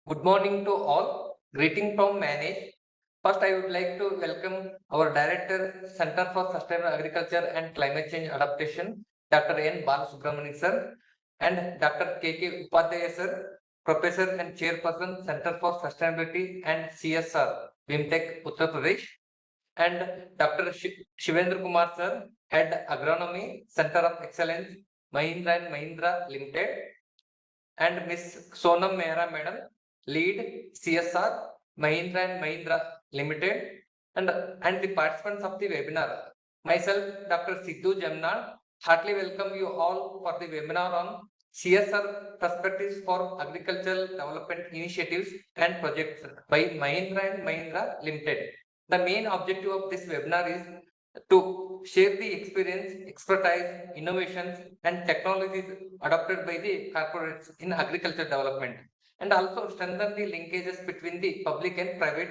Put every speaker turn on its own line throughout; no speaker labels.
Good morning to all. Greeting from Manage. First, I would like to welcome our Director, Center for Sustainable Agriculture and Climate Change Adaptation, Dr. N. Balasubramanian sir, and Dr. K. Upadhyaya sir, Professor and Chairperson, Center for Sustainability and CSR, BIMTech, Uttar Pradesh, and Dr. Shivendra Kumar sir, Head Agronomy, Center of Excellence, Mahindra and Mahindra Limited, and Miss Sonam Mehra Madam, Lead CSR, Mahindra and Mahindra Limited, and the participants of the webinar. Myself, Dr. Sidhu Jamna, heartily welcome you all for the webinar on CSR perspectives for agricultural development initiatives and projects by Mahindra and Mahindra Limited. The main objective of this webinar is to share the experience, expertise, innovations, and technologies adopted by the corporates in agriculture development, and also strengthen the linkages between the public and private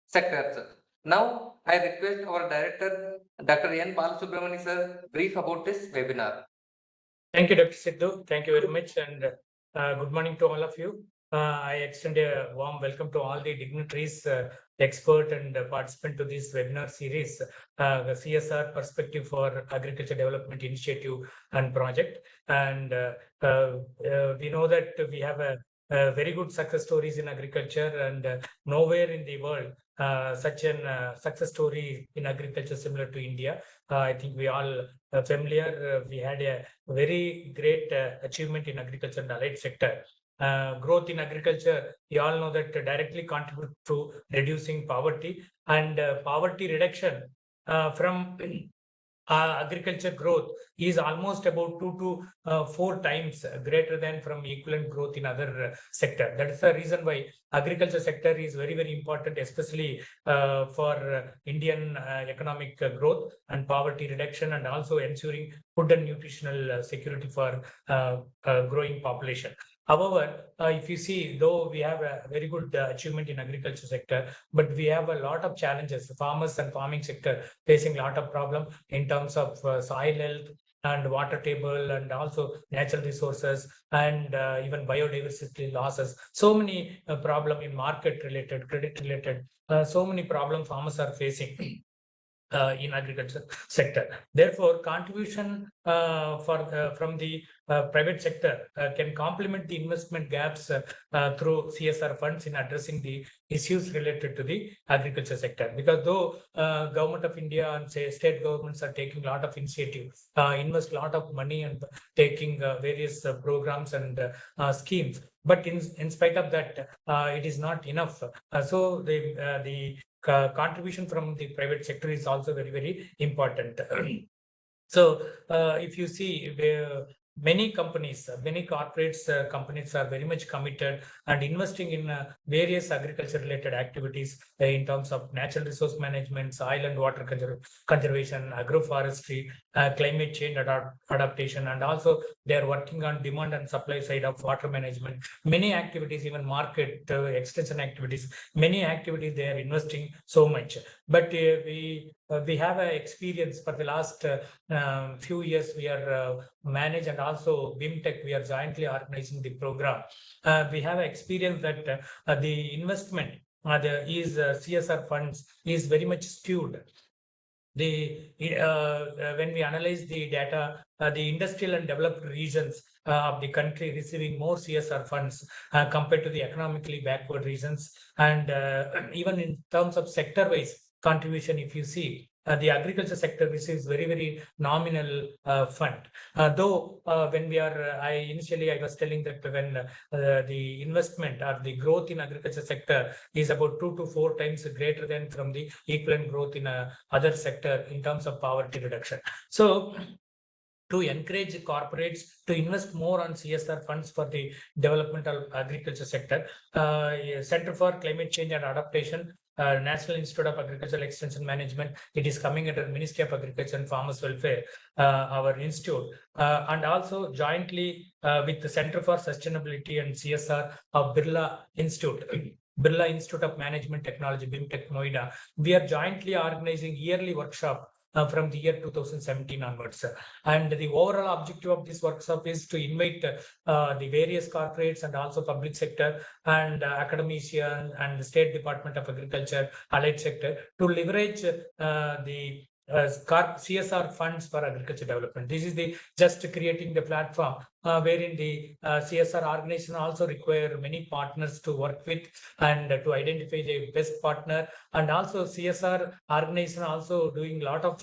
sectors. Now, I request our director, Dr. N. Balasubramanian sir, brief about this webinar.
Thank you, Dr. Sidhu. Thank you very much, and good morning to all of you. I extend a warm welcome to all the dignitaries, expert and participant to this webinar series, the CSR Perspective for Agriculture Development Initiative and Project. And we know that we have a very good success stories in agriculture, and nowhere in the world such a success story in agriculture similar to India. I think we all familiar. We had a very great achievement in agriculture and allied sector. Growth in agriculture, we all know that directly contribute to reducing poverty, and poverty reduction from agriculture growth is almost about 2 to 4 times greater than from equivalent growth in other sector. That is the reason why agriculture sector is very, very important, especially for Indian economic growth and poverty reduction, and also ensuring food and nutritional security for growing population. However, if you see, though we have a very good achievement in agriculture sector, but we have a lot of challenges. Farmers and farming sector facing a lot of problem in terms of soil health and water table, and also natural resources, and even biodiversity losses. So many problem in market related, credit related, so many problem farmers are facing. In agriculture sector. Therefore, contribution from the private sector can complement the investment gaps through CSR funds in addressing the issues related to the agriculture sector. Because though government of India and say state governments are taking a lot of initiative, invest a lot of money and taking various programs and schemes, but in spite of that, it is not enough. So the contribution from the private sector is also very, very important. So if you see, many companies, many corporates, companies are very much committed and investing in various agriculture related activities in terms of natural resource management, soil and water conservation, agroforestry, climate change adaptation, and also they are working on demand and supply side of water management. Many activities, even market extension activities, many activities they are investing so much. But we have an experience for the last few years. We are managed, and also BIMTech, we are jointly organizing the program. We have experience that the investment is CSR funds is very much skewed. When we analyze the data, the industrial and developed regions of the country receiving more CSR funds compared to the economically backward regions, and even in terms of sector-wise contribution, if you see, the agriculture sector receives very, very nominal fund. Though when we are, initially I was telling that when the investment or the growth in agriculture sector is about 2 to 4 times greater than from the equivalent growth in other sector in terms of poverty reduction. So to encourage corporates to invest more on CSR funds for the development of agriculture sector, Center for Climate Change and Adaptation, National Institute of Agricultural Extension Management, it is coming under Ministry of Agriculture and Farmers Welfare, our institute, and also jointly with the Center for Sustainability and CSR of Birla Institute. Birla Institute of Management Technology, BIMTech Noida. We are jointly organizing yearly workshop from the year 2017 onwards. And the overall objective of this workshop is to invite the various corporates and also public sector and academician and the State Department of Agriculture, allied sector, to leverage the CSR funds for agriculture development. This is the just creating the platform wherein the CSR organization also require many partners to work with and to identify the best partner. And also CSR organization also doing a lot of,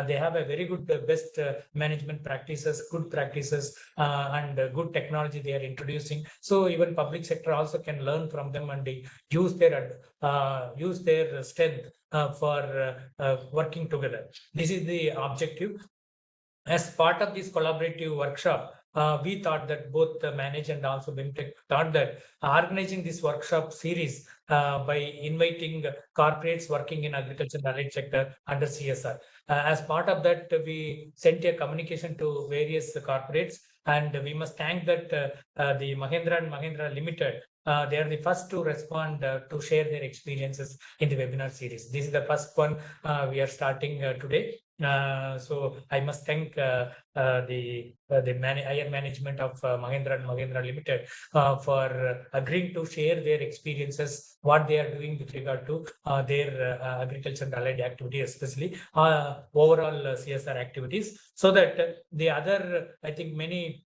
they have a very good best management practices, good practices and good technology they are introducing. So even public sector also can learn from them and use their strength for working together. This is the objective. As part of this collaborative workshop, we thought that both the Manage and also BIMTech thought that organizing this workshop series by inviting corporates working in agriculture and allied sector under CSR. As part of that, we sent a communication to various corporates, and we must thank that the Mahindra and Mahindra Limited, they are the first to respond to share their experiences in the webinar series. This is the first one we are starting today. So I must thank the higher management of Mahindra and Mahindra Limited for agreeing to share their experiences, what they are doing with regard to their agriculture and allied activity, especially overall CSR activities, so that the other, I think many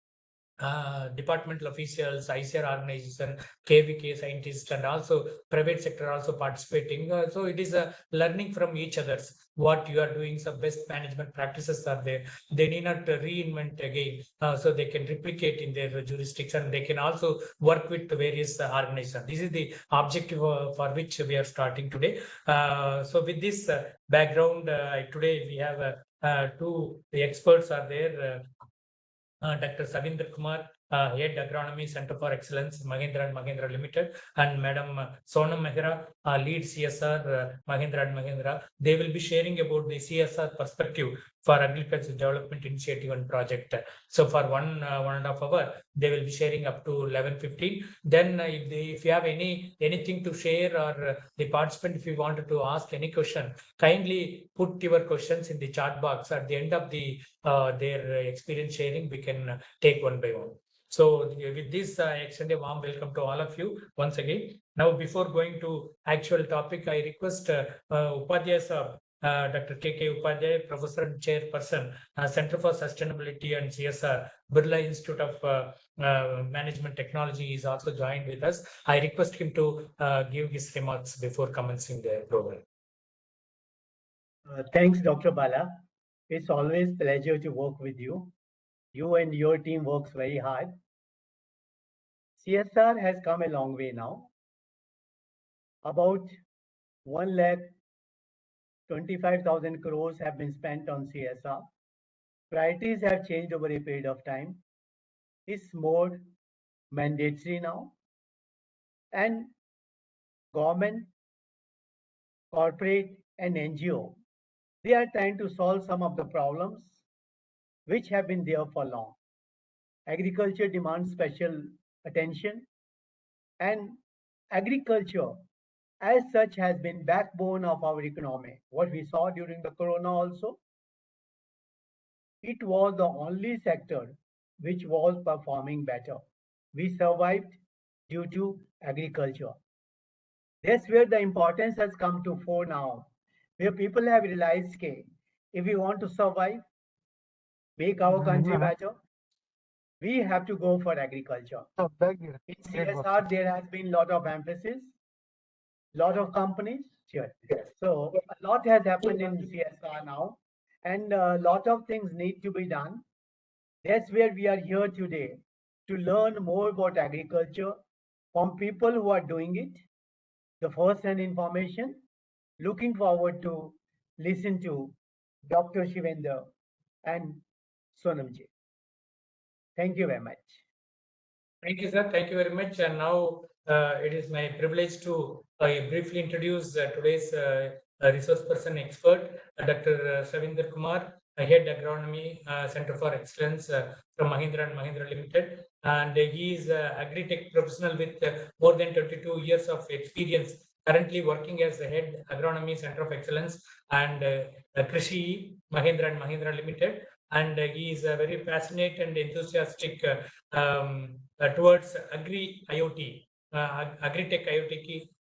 departmental officials, ICR organization, KVK scientists, and also private sector also participating. So it is a learning from each other's. What you are doing, some best management practices are there. They need not reinvent again, so they can replicate in their jurisdiction. They can also work with various organizations. This is the objective for which we are starting today. So with this background, today we have two experts are there. Dr. Savindra Kumar, Head Agronomy Center for Excellence, Mahindra and Mahindra Limited, and Madam Sonam Mehra, Lead CSR, Mahindra and Mahindra. They will be sharing about the CSR perspective for agriculture development initiative and project. So for 1.5 hours, they will be sharing up to 11:15. Then if you have anything to share, or the participant, if you wanted to ask any question, kindly put your questions in the chat box. At the end of the their experience sharing, we can take one by one. So with this, I extend a warm welcome to all of you once again. Now, before going to actual topic, I request Upadhyay sir, Dr. K.K. Upadhyay, Professor and Chairperson, Center for Sustainability and CSR, Birla Institute of Management Technology, is also joined with us. I request him to give his remarks before commencing the program.
Thanks, Dr. Bala. It's always a pleasure to work with you. You and your team works very hard. CSR has come a long way now. About 1,25,000 crores have been spent on CSR. Priorities have changed over a period of time. It's more mandatory now. And government, corporate, and NGO, they are trying to solve some of the problems which have been there for long. Agriculture demands special attention, and agriculture as such has been backbone of our economy. What we saw during the corona also, it was the only sector which was performing better. We survived due to agriculture. That's where the importance has come to fore now, where people have realized that if we want to survive, make our country better, we have to go for agriculture. In CSR, there has been a lot of emphasis, lot of companies. Sure. So a lot has happened in CSR now, and a lot of things need to be done. That's where we are here today, to learn more about agriculture from people who are doing it, the first-hand information. Looking forward to listen to Dr. Shivendra and Sonamji. Thank you very much.
Thank you, sir. Thank you very much. And now it is my privilege to briefly introduce today's resource person expert, Dr. Savindra Kumar, Head Agronomy Center for Excellence from Mahindra and Mahindra Limited. And he is an agri-tech professional with more than 22 years of experience currently working as the head Agronomy Center of Excellence and Krishi Mahindra and Mahindra Limited. And he is very passionate and enthusiastic towards agri-IoT, agri-tech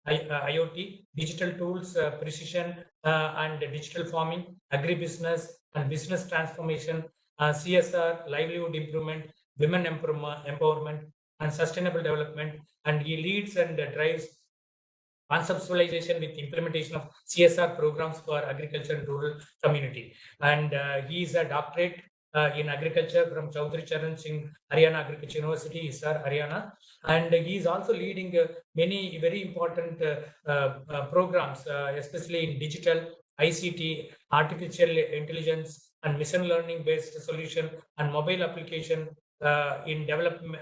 IoT, digital tools, precision and digital farming, agribusiness and business transformation, CSR, livelihood improvement, women empowerment, and sustainable development. And he leads and drives conceptualization with implementation of CSR programs for agriculture and rural community. And he is a doctorate in agriculture from Chaudhary Charan Singh Haryana Agriculture University, Hisar, Haryana. And he is also leading many very important programs, especially in digital, ICT, artificial intelligence, and machine learning based solution and mobile application in development,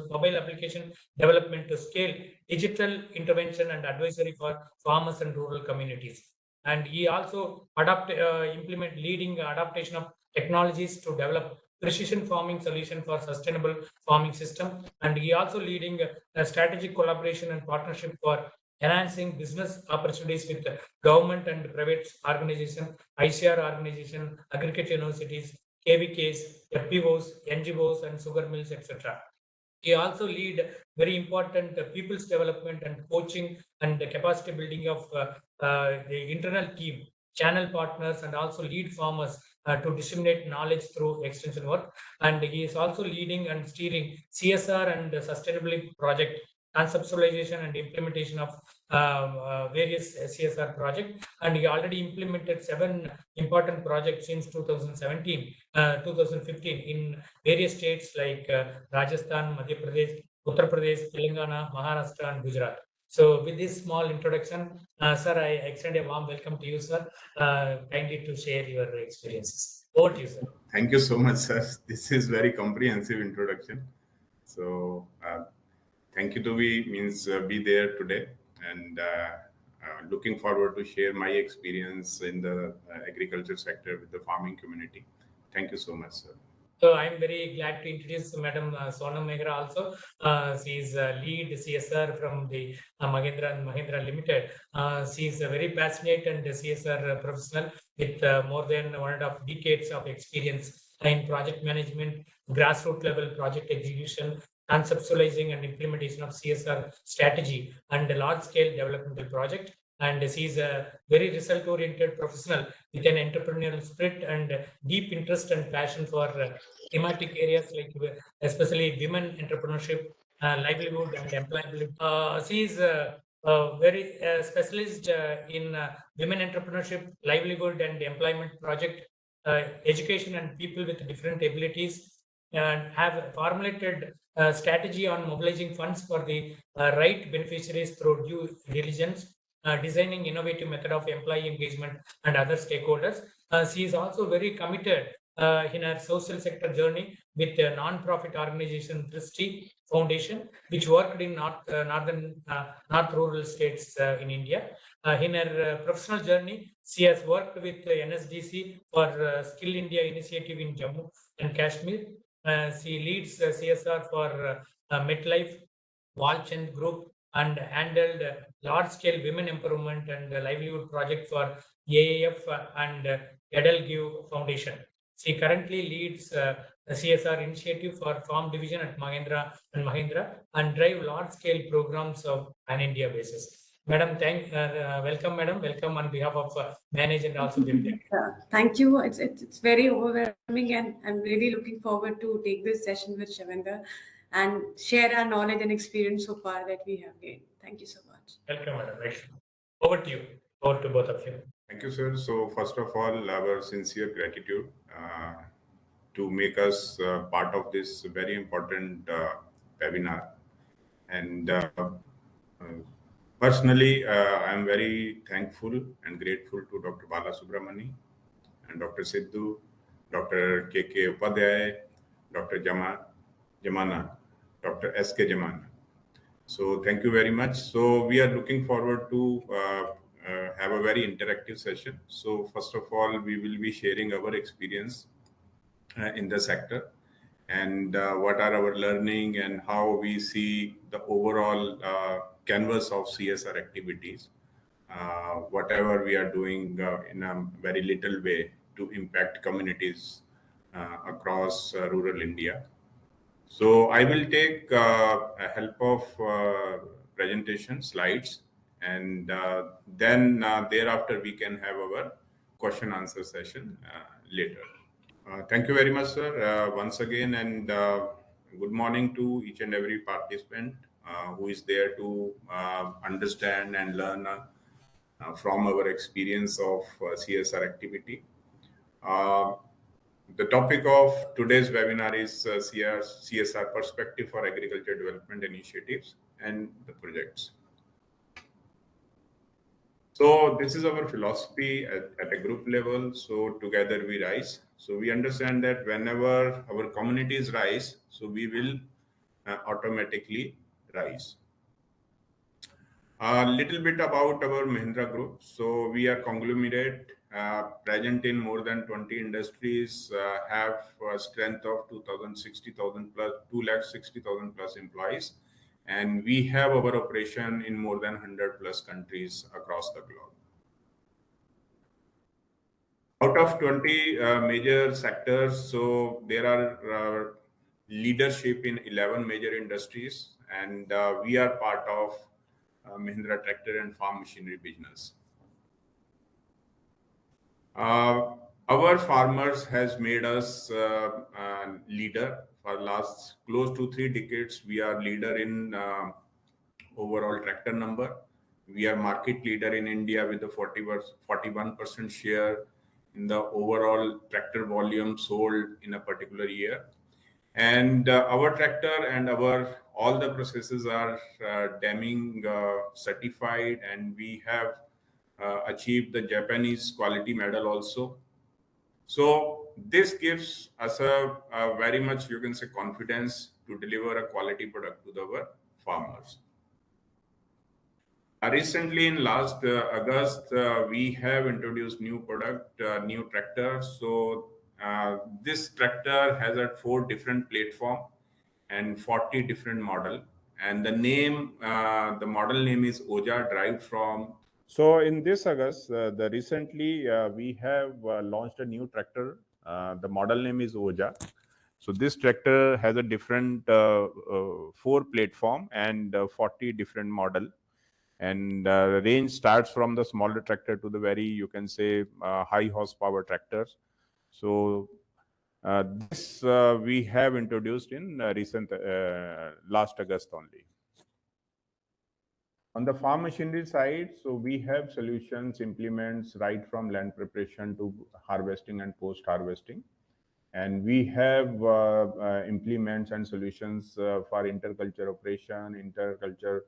mobile application development to scale digital intervention and advisory for farmers and rural communities. And he also implement leading adaptation of technologies to develop precision farming solution for sustainable farming system. And he also leading a strategic collaboration and partnership for enhancing business opportunities with government and private organization, ICR organization, agriculture universities, KVKs, FPOs, NGOs, and sugar mills, etc. He also lead very important people's development and coaching and the capacity building of the internal team, channel partners, and also lead farmers to disseminate knowledge through extension work. And he is also leading and steering CSR and sustainability project conceptualization and implementation of various CSR projects. And he already implemented 7 important projects since 2017, 2015 in various states like Rajasthan, Madhya Pradesh, Uttar Pradesh, Telangana, Maharashtra, and Gujarat. So with this small introduction, sir, I extend a warm welcome to you, sir. Kindly to share your experiences. Over to you, sir.
Thank you so much, sir. This is very comprehensive introduction. So thank you to be there today, and looking forward to share my experience in the agriculture sector with the farming community. Thank you so much, sir.
So I'm very glad to introduce Madam Sonam Mehra also. She is lead CSR from the Mahindra and Mahindra Limited. She is a very passionate and CSR professional with more than 1.5 decades of experience in project management, grassroots level project execution, conceptualizing and implementation of CSR strategy and large-scale developmental project. And she is a very result-oriented professional with an entrepreneurial spirit and deep interest and passion for thematic areas like especially women entrepreneurship, livelihood, and employability. She is very specialist in women entrepreneurship, livelihood, and employment project, education, and people with different abilities, and have formulated a strategy on mobilizing funds for the right beneficiaries through due diligence, designing innovative method of employee engagement and other stakeholders. She is also very committed in her social sector journey with a non-profit organization, Tristry Foundation, which worked in North rural states in India. In her professional journey, she has worked with NSDC for Skill India initiative in Jammu and Kashmir. She leads CSR for MetLife, Walchand Group, and handled large-scale women empowerment and livelihood project for AAF and Edelgive Foundation. She currently leads a CSR initiative for farm division at Mahindra and drive large-scale programs of an India basis. Madam, welcome, madam. Welcome on behalf of Manage and also BIMTech.
Thank you. It's very overwhelming, and I'm really looking forward to take this session with Shavendra and share our knowledge and experience so far that we have gained. Thank you so much.
Welcome, madam. Over to you. Over to both of you.
Thank you, sir. So first of all, our sincere gratitude to make us part of this very important webinar. And personally, I'm very thankful and grateful to Dr. Bala Subramani and Dr. Sidhu, Dr. K.K. Upadhyay, Dr. Jamana, Dr. S.K. Jamana. So thank you very much. So we are looking forward to have a very interactive session. So first of all, we will be sharing our experience in the sector and what are our learning and how we see the overall canvas of CSR activities. whatever we are doing in a very little way to impact communities across rural India. So I will take a help of presentation slides, and then thereafter we can have our question answer session later. Thank you very much, sir, once again, and good morning to each and every participant who is there to understand and learn from our experience of CSR activity. The topic of today's webinar is CSR perspective for agriculture development initiatives and the projects. So this is our philosophy at a group level. So together we rise. So we understand that whenever our communities rise, so we will automatically rise. A little bit about our Mahindra Group. So we are conglomerate present in more than 20 industries, have a strength of 2,60,000 plus, 2,60,000 plus employees. And we have our operation in more than 100 plus countries across the globe. Out of 20 major sectors, so there are leadership in 11 major industries, and we are part of Mahindra tractor and farm machinery business. Our farmers has made us leader for last close to 3 decades. We are leader in overall tractor number. We are market leader in India with the 41% share in the overall tractor volume sold in a particular year. And our tractor and all the processes are Deming certified, and we have achieved the Japanese quality medal also. So this gives us a very much, you can say, confidence to deliver a quality product to our farmers. Recently, in last August, we have introduced new product, new tractor. So this tractor has 4 different platform and 40 different model. And the name, the model name is Oja, derived from. So in this August, recently we have launched a new tractor. The model name is Oja. So this tractor has a different 4 platform and 40 different model. And range starts from the smaller tractor to the very, you can say, high horsepower tractors. So this we have introduced in recent last August only. On the farm machinery side, so we have solutions, implements right from land preparation to harvesting and post-harvesting. And we have implements and solutions for interculture operation, interculture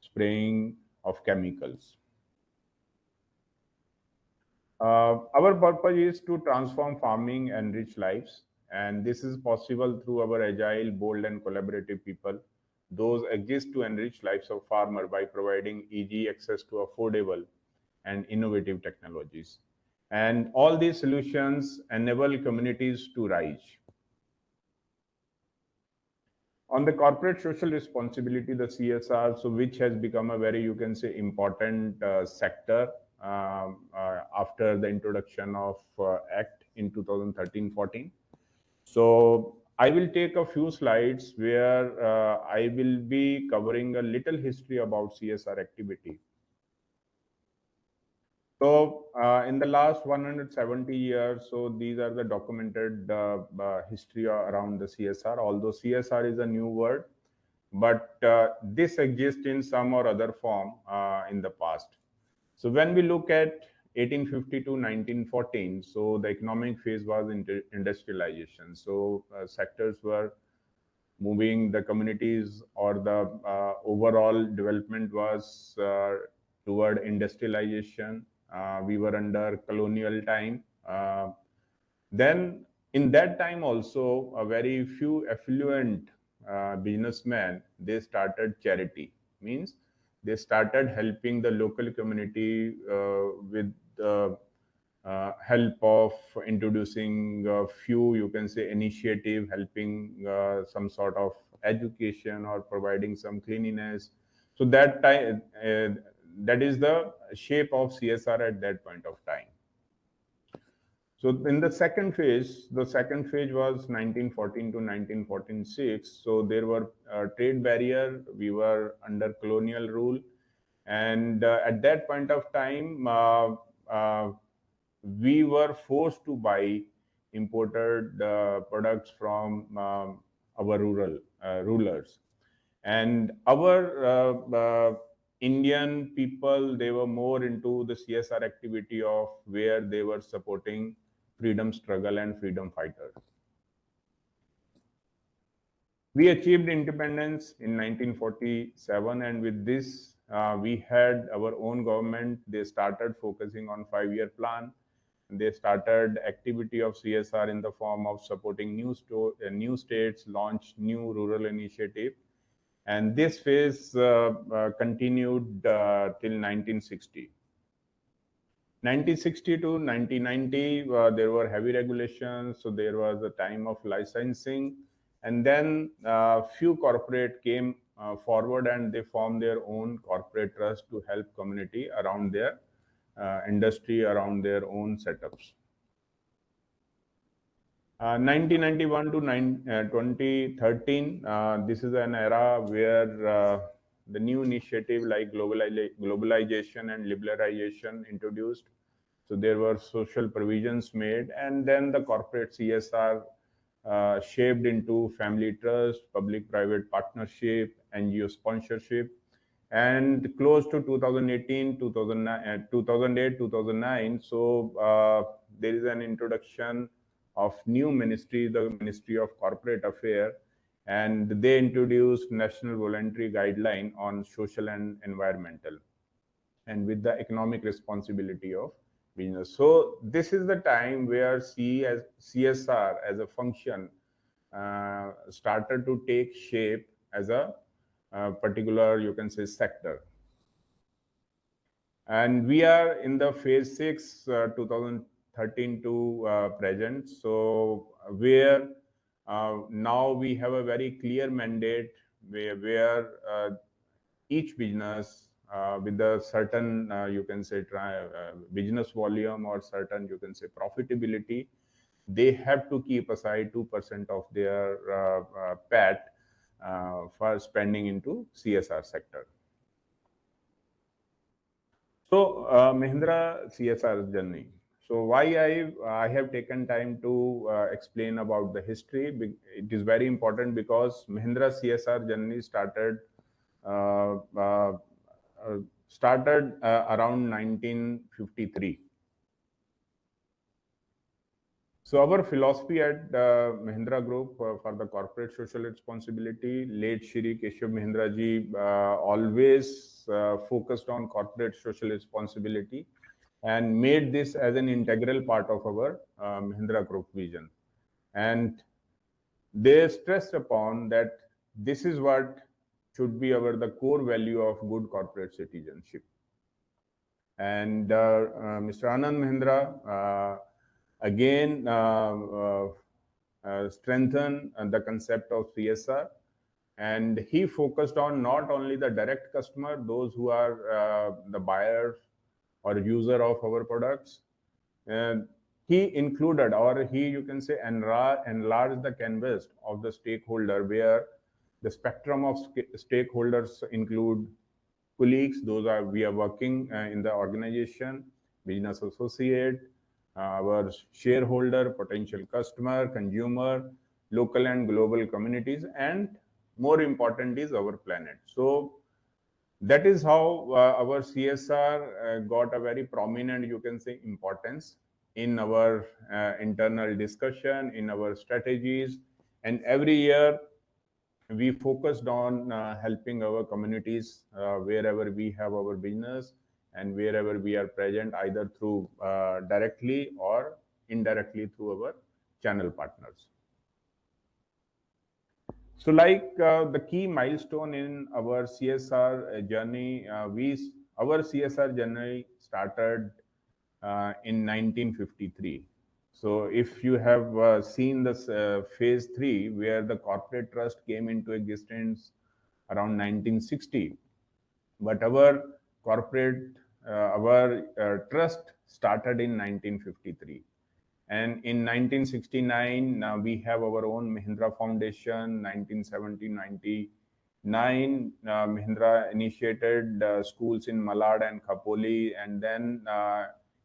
spraying of chemicals. Our purpose is to transform farming and enrich lives. And this is possible through our agile, bold, and collaborative people. Those exist to enrich lives of farmers by providing easy access to affordable and innovative technologies. And all these solutions enable communities to rise. On the corporate social responsibility, the CSR, so which has become a very, you can say, important sector after the introduction of Act in 2013-14. So I will take a few slides where I will be covering a little history about CSR activity. So in the last 170 years, so these are the documented history around the CSR, although CSR is a new word, but this exists in some or other form in the past. So when we look at 1850 to 1914, so the economic phase was industrialization. So sectors were moving, the communities or the overall development was toward industrialization. We were under colonial time. Then in that time also, a very few affluent businessmen, they started charity. Means they started helping the local community with the help of introducing a few, you can say, initiative, helping some sort of education or providing some cleanliness. So that time, that is the shape of CSR at that point of time. So in the second phase was 1914 to 1946. So there were trade barrier. We were under colonial rule, and at that point of time, we were forced to buy imported products from our rulers, and our Indian people, they were more into the CSR activity of where they were supporting freedom struggle and freedom fighters. We achieved independence in 1947, and with this, we had our own government. They started focusing on 5-year plan. They started activity of CSR in the form of supporting new states, launched new rural initiative. And this phase continued till 1960. 1960 to 1990, there were heavy regulations, so there was a time of licensing. And then few corporate came forward and they formed their own corporate trust to help community around their industry, around their own setups. 1991 to 2013, this is an era where the new initiative like globalization and liberalization introduced. So there were social provisions made, and then the corporate CSR shaped into family trust, public-private partnership, NGO sponsorship. And close to 2008, 2009, so there is an introduction of new ministry, the Ministry of Corporate Affairs, and they introduced National Voluntary Guideline on social and environmental, and with the economic responsibility of business. So this is the time where CSR as a function started to take shape as a particular, you can say, sector. And we are in the phase 6, 2013 to present. So where now we have a very clear mandate where each business with a certain, you can say, business volume or certain, you can say, profitability, they have to keep aside 2% of their PAT for spending into CSR sector. So Mahindra CSR journey. So why I have taken time to explain about the history. It is very important because Mahindra CSR journey started around 1953. So our philosophy at Mahindra Group for the corporate social responsibility, late Shri Keshav Mahindra ji always focused on corporate social responsibility and made this as an integral part of our Mahindra Group vision. And they stressed upon that this is what should be the core value of good corporate citizenship. And Mr. Anand Mahindra again strengthen the concept of CSR, and he focused on not only the direct customer, those who are the buyers or user of our products. He included, or he, you can say, enlarged the canvas of the stakeholder, where the spectrum of stakeholders include colleagues, we are working in the organization, business associate, our shareholder, potential customer, consumer, local and global communities, and more important is our planet. So that is how our CSR got a very prominent, you can say, importance in our internal discussion, in our strategies. And every year we focused on helping our communities wherever we have our business and wherever we are present, either through directly or indirectly through our channel partners. So like the key milestone in our CSR journey, our CSR journey started in 1953. So if you have seen this phase 3, where the corporate trust came into existence around 1960, but our our trust started in 1953. And in 1969, we have our own Mahindra Foundation. 1970-99, Mahindra initiated schools in Malad and Khapoli, and then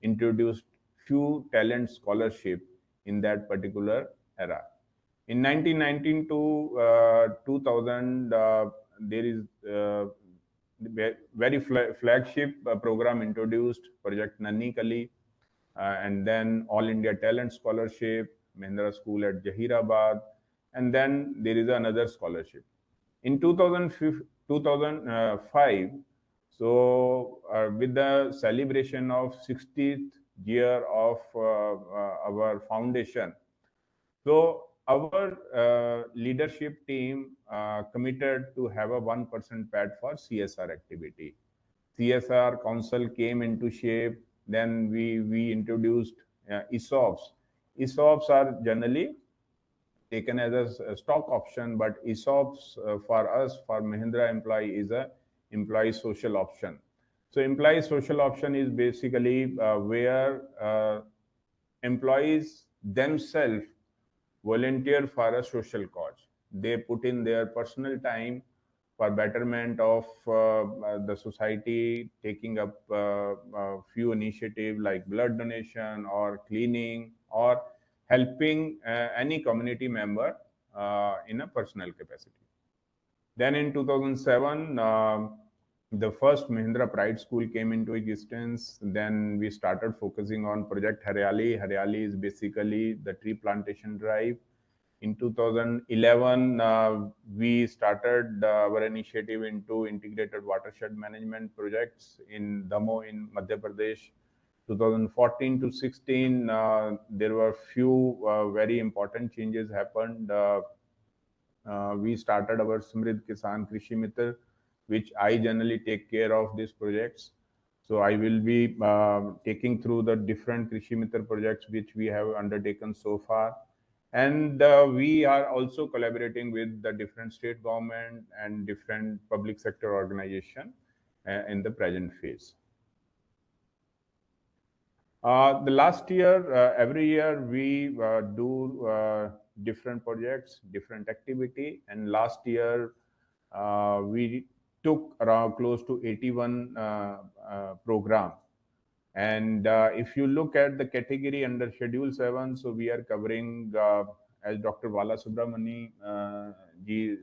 introduced few talent scholarship in that particular era. In 1919 to 2000, there is very flagship program introduced, Project Nanni Kali, and then All India Talent Scholarship, Mahindra School at Jahirabad, and then there is another scholarship. In 2005, so with the celebration of 60th year of our foundation, so our leadership team committed to have a 1% PAT for CSR activity. CSR Council came into shape. Then we introduced ESOPs. ESOPs are generally taken as a stock option, but ESOPs for us, for Mahindra employee, is a employee social option. So employee social option is basically where employees themselves volunteer for a social cause. They put in their personal time for betterment of the society, taking up a few initiatives like blood donation or cleaning or helping any community member in a personal capacity. Then in 2007, the first Mahindra Pride School came into existence. Then we started focusing on Project Haryali. Haryali is basically the tree plantation drive. In 2011, we started our initiative into integrated watershed management projects in Damo in Madhya Pradesh. 2014 to 16, there were few very important changes happened. We started our Samrid Kisan Krishi Mitra, which I generally take care of these projects. So I will be taking through the different Krishi Mitra projects which we have undertaken so far. And we are also collaborating with the different state government and different public sector organization in the present phase. The last year, every year we do different projects, different activity. And last year, we took around close to 81 program. And if you look at the category under Schedule 7, so we are covering, as Dr. Bala Subramani ji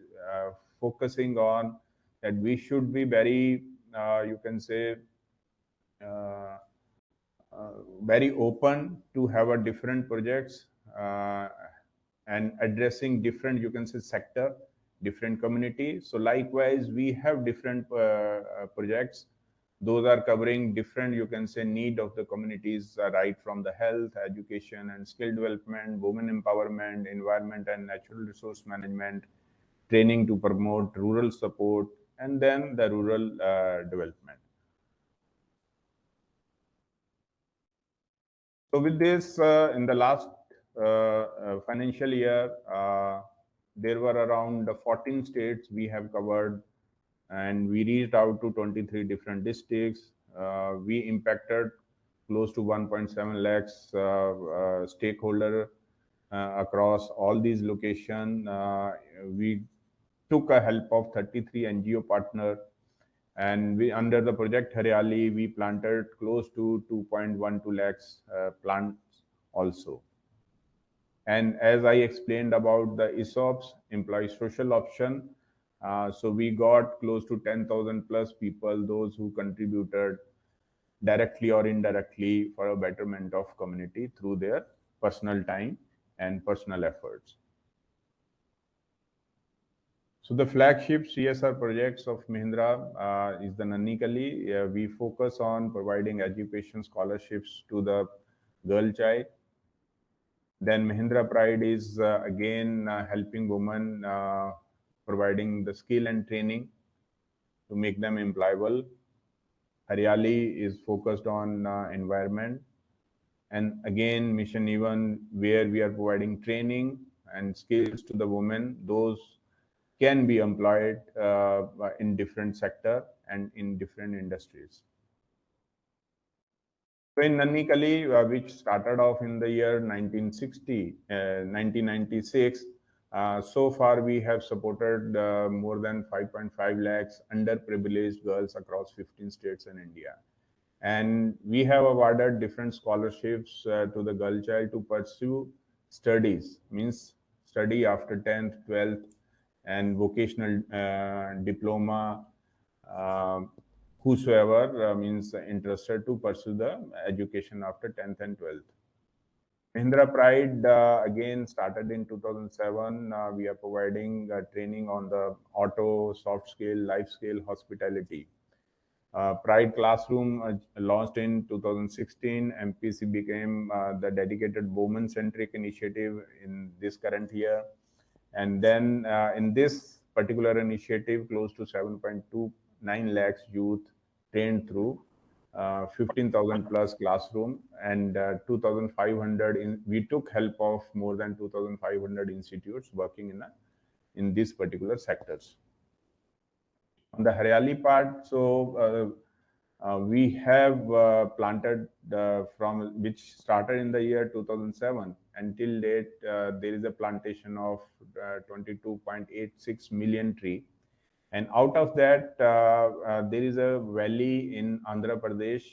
focusing on that we should be very, you can say, very open to have a different projects and addressing different, you can say, sector, different community. So likewise, we have different projects. Those are covering different, you can say, need of the communities, right from the health, education and skill development, women empowerment, environment and natural resource management, training to promote rural support, and then the rural development. So with this, in the last financial year, there were around 14 states we have covered, and we reached out to 23 different districts. We impacted close to 1.7 lakhs stakeholder across all these locations. We took a help of 33 NGO partner, and we, under the Project Haryali, we planted close to 2.12 lakhs plants also. And as I explained about the ESOPs, employee social option, so we got close to 10,000 plus people, those who contributed directly or indirectly for a betterment of community through their personal time and personal efforts. So the flagship CSR projects of Mahindra is the Nanni Kali. We focus on providing education scholarships to the girl child. Then Mahindra Pride is again helping women, providing the skill and training to make them employable. Haryali is focused on environment. And again, Mission Even, where we are providing training and skills to the women, those can be employed in different sector and in different industries. So in Nannikali, which started off in the year 1996, so far we have supported more than 5.5 lakhs underprivileged girls across 15 states in India. And we have awarded different scholarships to the girl child to pursue studies, means study after 10th, 12th, and vocational diploma, whosoever means interested to pursue the education after 10th and 12th. Mahindra Pride again started in 2007. We are providing training on the auto, soft skill, life skill, hospitality. Pride Classroom launched in 2016. MPC became the dedicated women-centric initiative in this current year. And then in this particular initiative, close to 7.29 lakhs youth trained through 15,000 plus classroom, and 2,500 we took help of more than 2,500 institutes working in these particular sectors. On the Haryali part, so we have planted from which started in the year 2007 until date. There is a plantation of 22.86 million tree, and out of that there is a valley in Andhra Pradesh,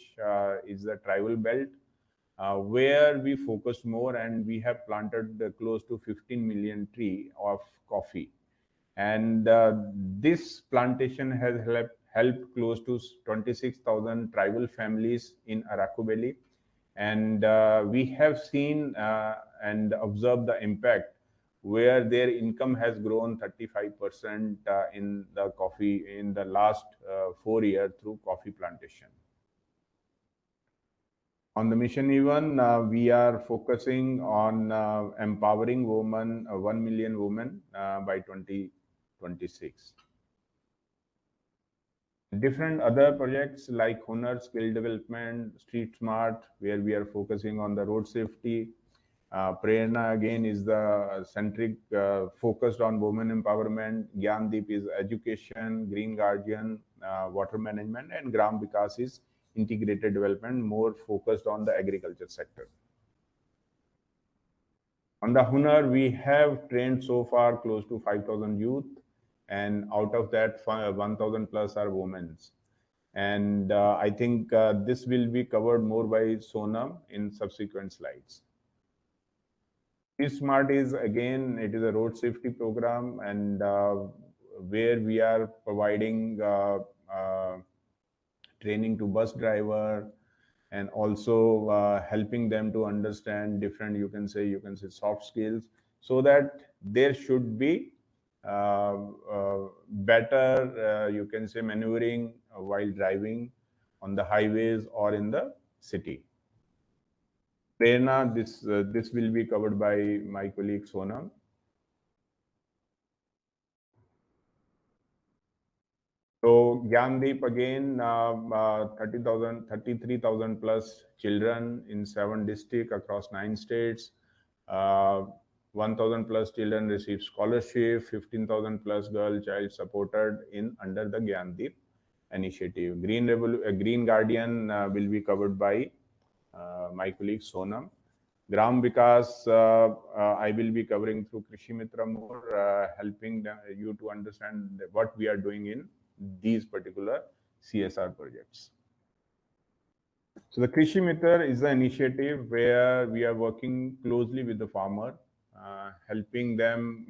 is the tribal belt, where we focus more, and we have planted close to 15 million tree of coffee. And this plantation has helped close to 26,000 tribal families in Araku Valley. And we have seen and observed the impact where their income has grown 35% in the coffee in the last 4 years through coffee plantation. On the mission even, we are focusing on empowering women, 1 million women by 2026. Different other projects like Hunar, skill development, Street Smart, where we are focusing on the road safety. Prerna again is the centric focused on women empowerment. Gyandeep is education, Green Guardian, water management, and Gram Vikas is integrated development, more focused on the agriculture sector. On the Hunar, we have trained so far close to 5,000 youth, and out of that 1,000 plus are women. And I think this will be covered more by Sonam in subsequent slides. Smart is again, it is a road safety program, and where we are providing training to bus driver, and also helping them to understand different, you can say soft skills, so that there should be better, you can say, maneuvering while driving on the highways or in the city. Prerna, this will be covered by my colleague Sonam. So Gyandeep again, 33,000 plus children in 7 districts across 9 states. 1,000 plus children receive scholarship. 15,000 plus girl child supported in under the Gyandeep initiative. Green Guardian will be covered by my colleague Sonam. Gram Vikas, I will be covering through Krishi Mitra more, helping you to understand what we are doing in these particular CSR projects. So the Krishi Mitra is the initiative where we are working closely with the farmer, helping them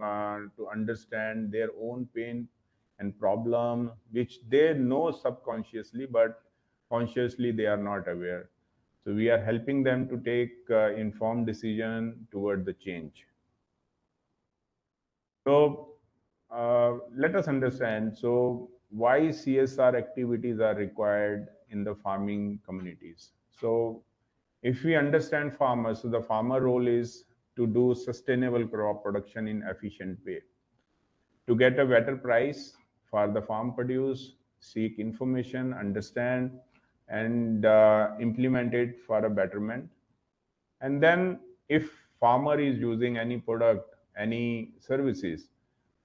to understand their own pain and problem, which they know subconsciously, but consciously they are not aware. So we are helping them to take informed decision toward the change. So let us understand, so why CSR activities are required in the farming communities. So if we understand farmers, so the farmer role is to do sustainable crop production in efficient way, to get a better price for the farm produce, seek information, understand, and implement it for a betterment. And then if farmer is using any product, any services,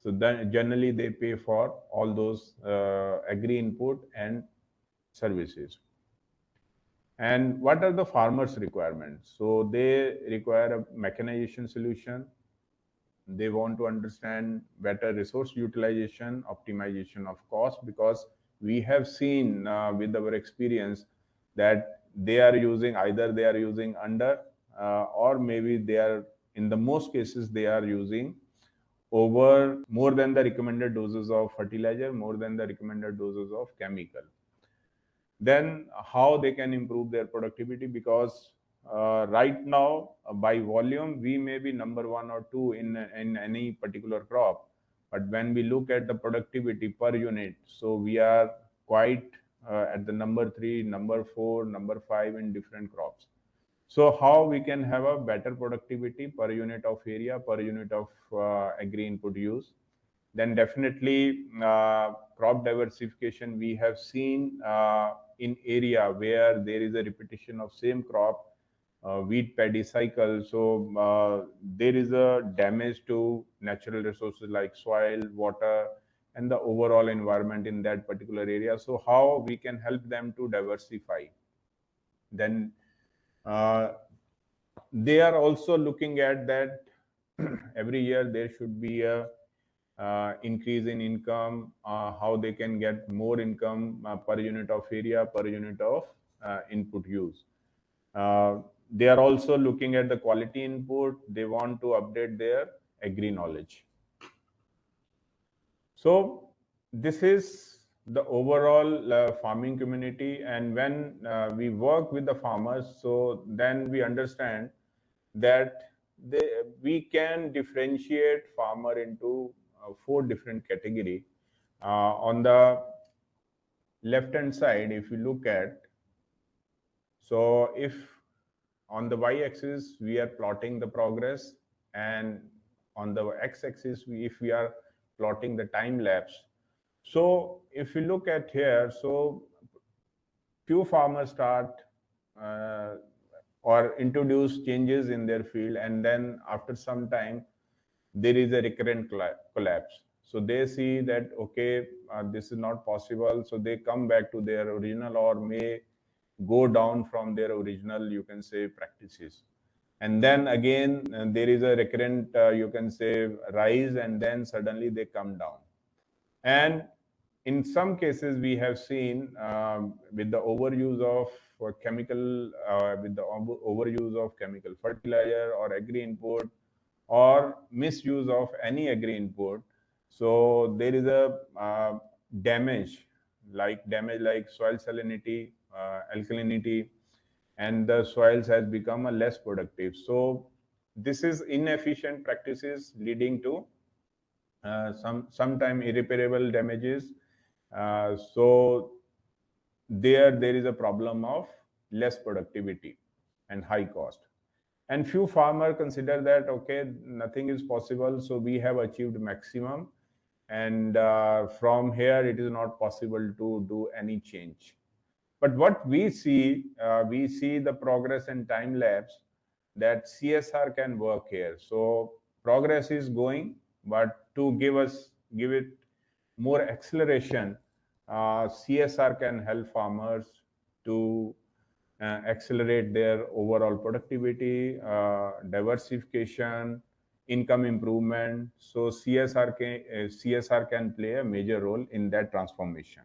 So then generally they pay for all those agri input and services. And what are the farmers' requirements? So they require a mechanization solution. They want to understand better resource utilization, optimization of cost, because we have seen with our experience that they are using under or maybe they are, in the most cases, they are using over more than the recommended doses of fertilizer, more than the recommended doses of chemical. Then how they can improve their productivity, because right now by volume we may be number 1 or 2 in any particular crop, but when we look at the productivity per unit, so we are quite at the number 3, number 4, number 5 in different crops. So how we can have a better productivity per unit of area, per unit of agri input use? Then definitely crop diversification. We have seen in area where there is a repetition of same crop, wheat paddy cycle. So there is a damage to natural resources like soil, water, and the overall environment in that particular area. So how we can help them to diversify? Then they are also looking at that every year there should be a increase in income, how they can get more income per unit of area, per unit of input use. They are also looking at the quality input. They want to update their agri knowledge. So this is the overall farming community. And when we work with the farmers, so then we understand that we can differentiate farmer into 4 different category. On the left hand side, if you look at, so if on the y-axis we are plotting the progress, and on the x-axis if we are plotting the time lapse. So if you look at here, so few farmers start or introduce changes in their field, and then after some time there is a recurrent collapse. So they see that, okay, this is not possible. So they come back to their original, or may go down from their original, you can say, practices. And then again, there is a recurrent, you can say, rise, and then suddenly they come down. And in some cases, we have seen with the overuse of chemical, with the overuse of chemical fertilizer or agri input, or misuse of any agri input. So there is a damage like soil salinity, alkalinity, and the soils has become a less productive. So this is inefficient practices leading to sometime irreparable damages. So there is a problem of less productivity and high cost. And few farmers consider that, okay, nothing is possible, so we have achieved maximum, and from here it is not possible to do any change. But what we see the progress and time lapse that CSR can work here. So progress is going, but to give it more acceleration, CSR can help farmers to accelerate their overall productivity, diversification, income improvement. So CSR can play a major role in that transformation.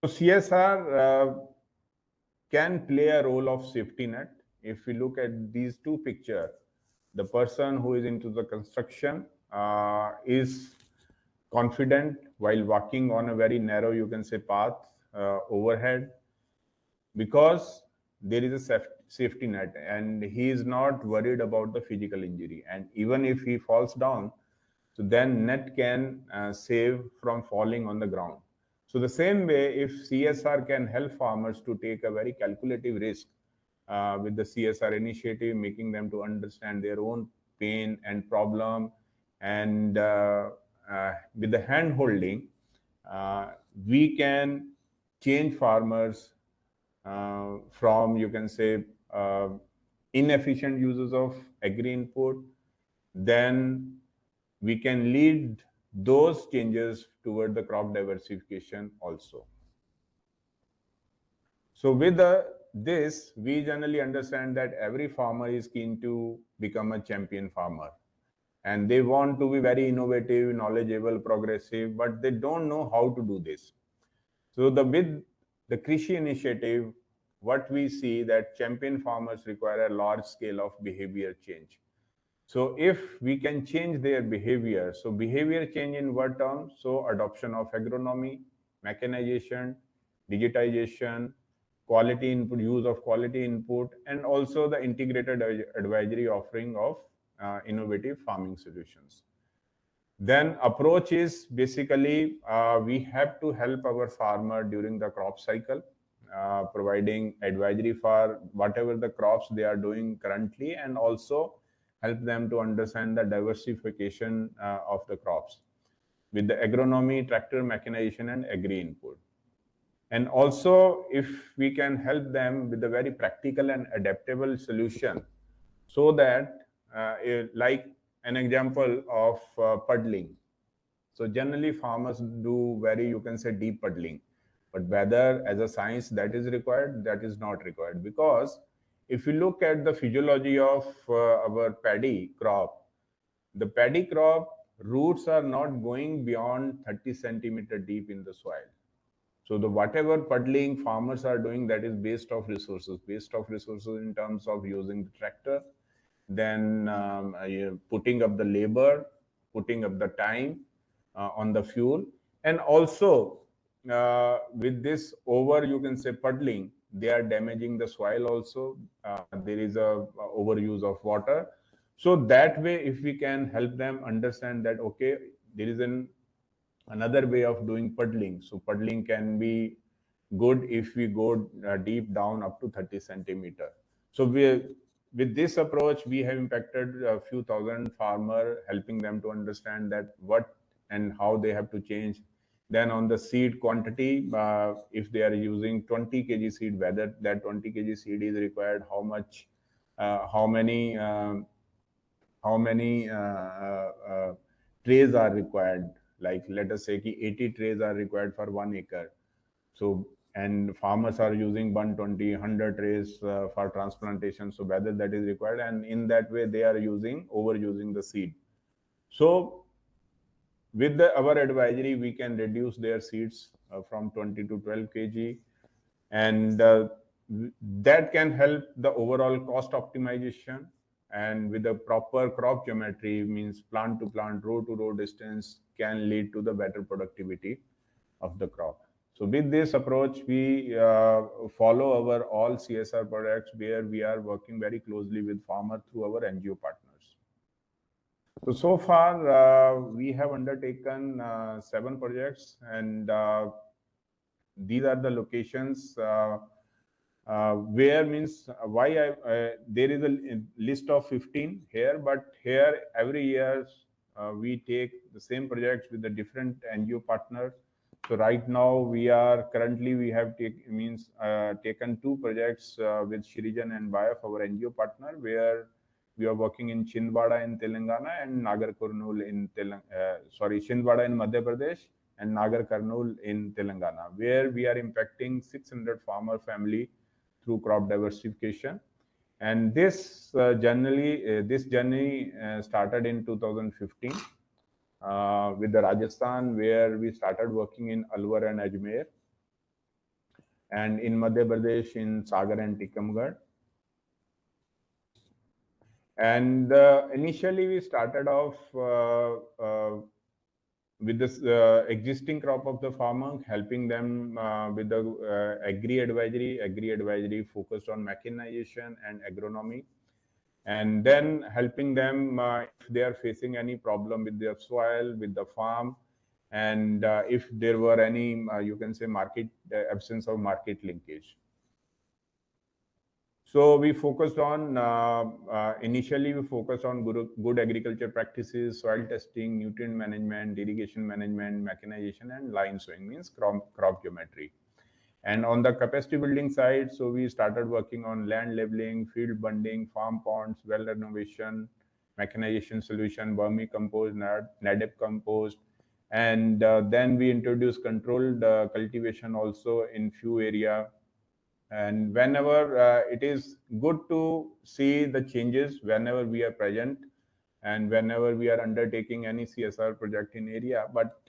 So CSR can play a role of safety net. If we look at these two pictures, the person who is into the construction is confident while walking on a very narrow, you can say, path overhead, because there is a safety net, and he is not worried about the physical injury. And even if he falls down, so then net can save from falling on the ground. So the same way, if CSR can help farmers to take a very calculative risk with the CSR initiative, making them to understand their own pain and problem, and with the hand holding, we can change farmers from, you can say, inefficient uses of agri input, then we can lead those changes toward the crop diversification also. So with this, we generally understand that every farmer is keen to become a champion farmer. And they want to be very innovative, knowledgeable, progressive, but they don't know how to do this. So with the Krishi initiative, what we see that champion farmers require a large scale of behavior change. So if we can change their behavior, so behavior change in what terms? So adoption of agronomy, mechanization, digitization, quality input, use of quality input, and also the integrated advisory offering of innovative farming solutions. Then approach is basically we have to help our farmer during the crop cycle, providing advisory for whatever the crops they are doing currently, and also help them to understand the diversification of the crops with the agronomy, tractor mechanization, and agri input. And also, if we can help them with a very practical and adaptable solution, so that like an example of puddling. So generally farmers do very, you can say, deep puddling, but whether as a science that is required, that is not required, because if you look at the physiology of our paddy crop, the paddy crop roots are not going beyond 30 centimeter deep in the soil. So the whatever puddling farmers are doing, that is based off resources in terms of using the tractor, then putting up the labor, putting up the time on the fuel, and also with this over, you can say, puddling, they are damaging the soil also. There is a overuse of water. So that way, if we can help them understand that, okay, there is another way of doing puddling. So puddling can be good if we go deep down up to 30 centimeter. So with this approach, we have impacted a few thousand farmers, helping them to understand that what and how they have to change. Then on the seed quantity, if they are using 20 kg seed, whether that 20 kg seed is required, how much, how many trays are required. Like let us say 80 trays are required for 1 acre. So, and farmers are using 120, 100 trays for transplantation. So whether that is required, and in that way they are overusing the seed. So with our advisory, we can reduce their seeds from 20 to 12 kg, and that can help the overall cost optimization. And with the proper crop geometry, means plant to plant, row to row distance, can lead to the better productivity of the crop. So with this approach, we follow our all CSR projects where we are working very closely with farmers through our NGO partners. So far, we have undertaken 7 projects, and these are the locations where, means why there is a list of 15 here, but here every year we take the same projects with the different NGO partners. So right now we have taken 2 projects with Shirijan and Bayaf, our NGO partner, where we are working in Chindwada in Telangana and Nagar Kurnool in Chindwada in Madhya Pradesh and Nagar Kurnool in Telangana, where we are impacting 600 farmer family through crop diversification. And this journey started in 2015 with the Rajasthan, where we started working in Alwar and Ajmer, and in Madhya Pradesh in Sagar and Tikamgarh. And initially we started off with this existing crop of the farmer, helping them with the agri advisory focused on mechanization and agronomy, and then helping them if they are facing any problem with their soil, with the farm, and if there were any, you can say, absence of market linkage. So we focused on, initially we focused on good agriculture practices, soil testing, nutrient management, irrigation management, mechanization, and line sowing, means crop geometry. And on the capacity building side, so we started working on land leveling, field bunding, farm ponds, well renovation, mechanization solution, vermicompost, native compost, and then we introduced controlled cultivation also in few area. And whenever it is good to see the changes whenever we are present and whenever we are undertaking any CSR project in area, but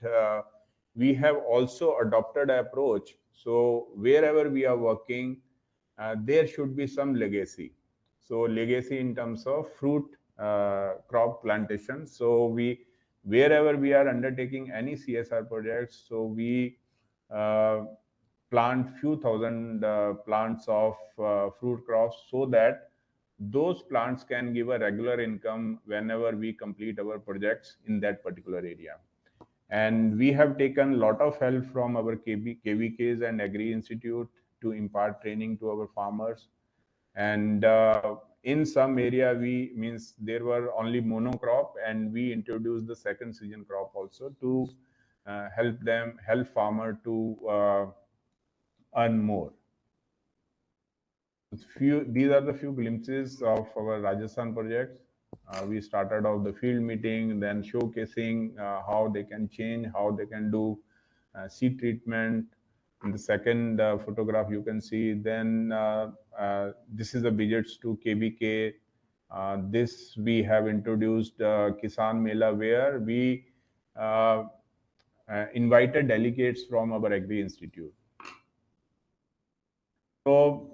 we have also adopted an approach. So wherever we are working, there should be some legacy. So legacy in terms of fruit crop plantation. So wherever we are undertaking any CSR projects, so we plant few thousand plants of fruit crops so that those plants can give a regular income whenever we complete our projects in that particular area. And we have taken a lot of help from our KVKs and Agri Institute to impart training to our farmers. And in some area, there were only monocrop, and we introduced the second season crop also to help farmer to earn more. These are the few glimpses of our Rajasthan projects. We started off the field meeting, then showcasing how they can change, how they can do seed treatment. In the second photograph, you can see then this is the visits to KBK. This we have introduced Kisan Mela, where we invited delegates from our Agri Institute. So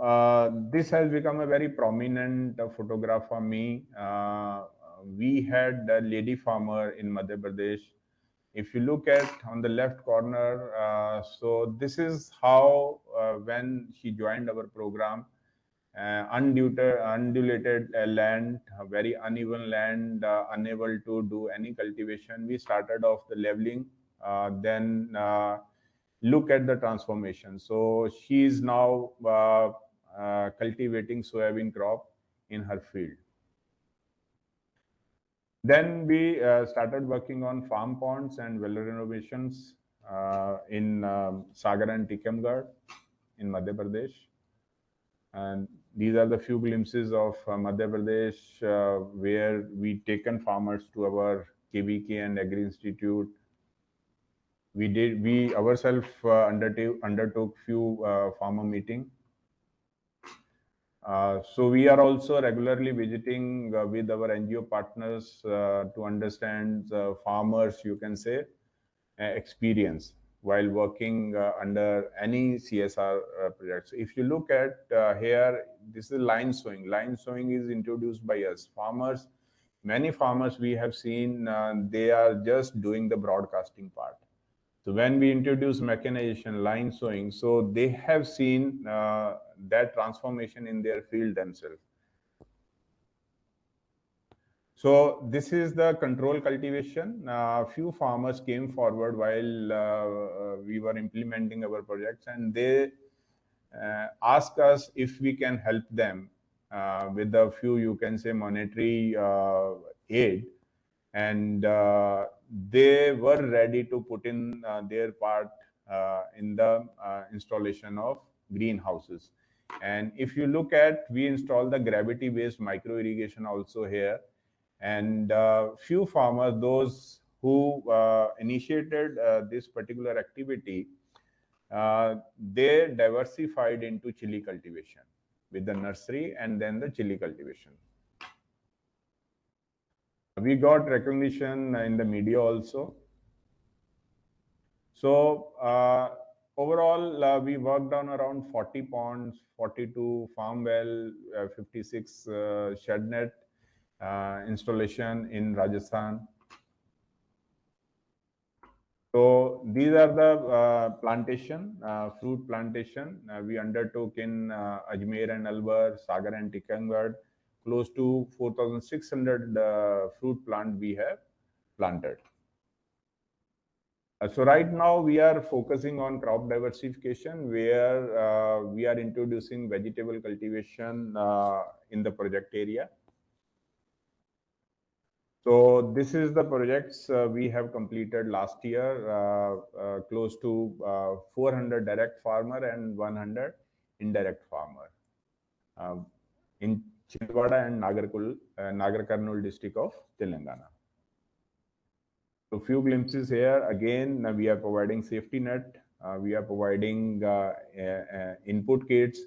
this has become a very prominent photograph for me. We had a lady farmer in Madhya Pradesh. If you look at on the left corner, so this is how when she joined our program, undulated land, very uneven land, unable to do any cultivation. We started off the leveling, then look at the transformation. So she is now cultivating soybean crop in her field. Then we started working on farm ponds and well renovations in Sagar and Tikimgarh in Madhya Pradesh. And these are the few glimpses of Madhya Pradesh where we taken farmers to our KBK and Agri Institute. We ourselves undertook few farmer meeting. So we are also regularly visiting with our NGO partners to understand farmers, you can say, experience while working under any CSR projects. If you look at here, this is line sowing. Line sowing is introduced by us. Farmers, many farmers we have seen, they are just doing the broadcasting part. So when we introduce mechanization, line sowing, so they have seen that transformation in their field themselves. So this is the control cultivation. Few farmers came forward while we were implementing our projects, and they asked us if we can help them with a few, you can say, monetary aid. And they were ready to put in their part in the installation of greenhouses. And if you look at, we installed the gravity-based micro irrigation also here. And few farmers, those who initiated this particular activity, they diversified into chili cultivation with the nursery and then the chili cultivation. We got recognition in the media also. So overall, we worked on around 40 ponds, 42 farm well, 56 shed net installation in Rajasthan. So these are the fruit plantation we undertook in Ajmer and Alwar, Sagar and Tikimgarh. Close to 4,600 fruit plant we have planted. So right now we are focusing on crop diversification, where we are introducing vegetable cultivation in the project area. So this is the projects we have completed last year, close to 400 direct farmer and 100 indirect farmer. In Chindwara and Nagar Karnool district of Telangana. So few glimpses here. Again, we are providing safety net. We are providing input kits,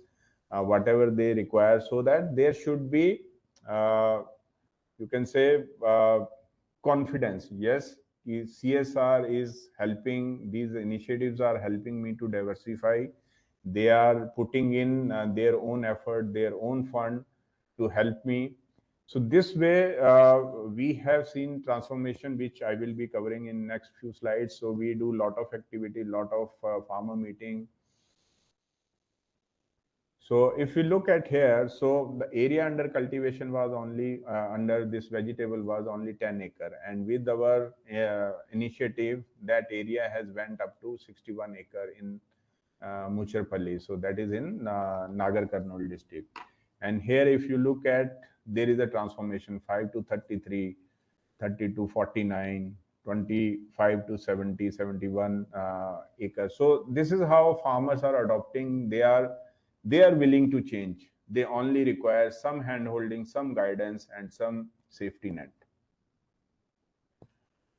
whatever they require, so that there should be, you can say, confidence. Yes, CSR is helping. These initiatives are helping me to diversify. They are putting in their own effort, their own fund to help me. So this way, we have seen transformation, which I will be covering in next few slides. So we do lot of activity, lot of farmer meeting. So if you look at here, so the area under cultivation was only, under this vegetable was only 10 acre. And with our initiative, that area has went up to 61 acre in Mucherpalli. So that is in Nagar Karnool district. And here, if you look at, there is a transformation, 5 to 33, 30 to 49, 25 to 70, 71 acres. So this is how farmers are adopting. They are willing to change. They only require some hand-holding, some guidance, and some safety net.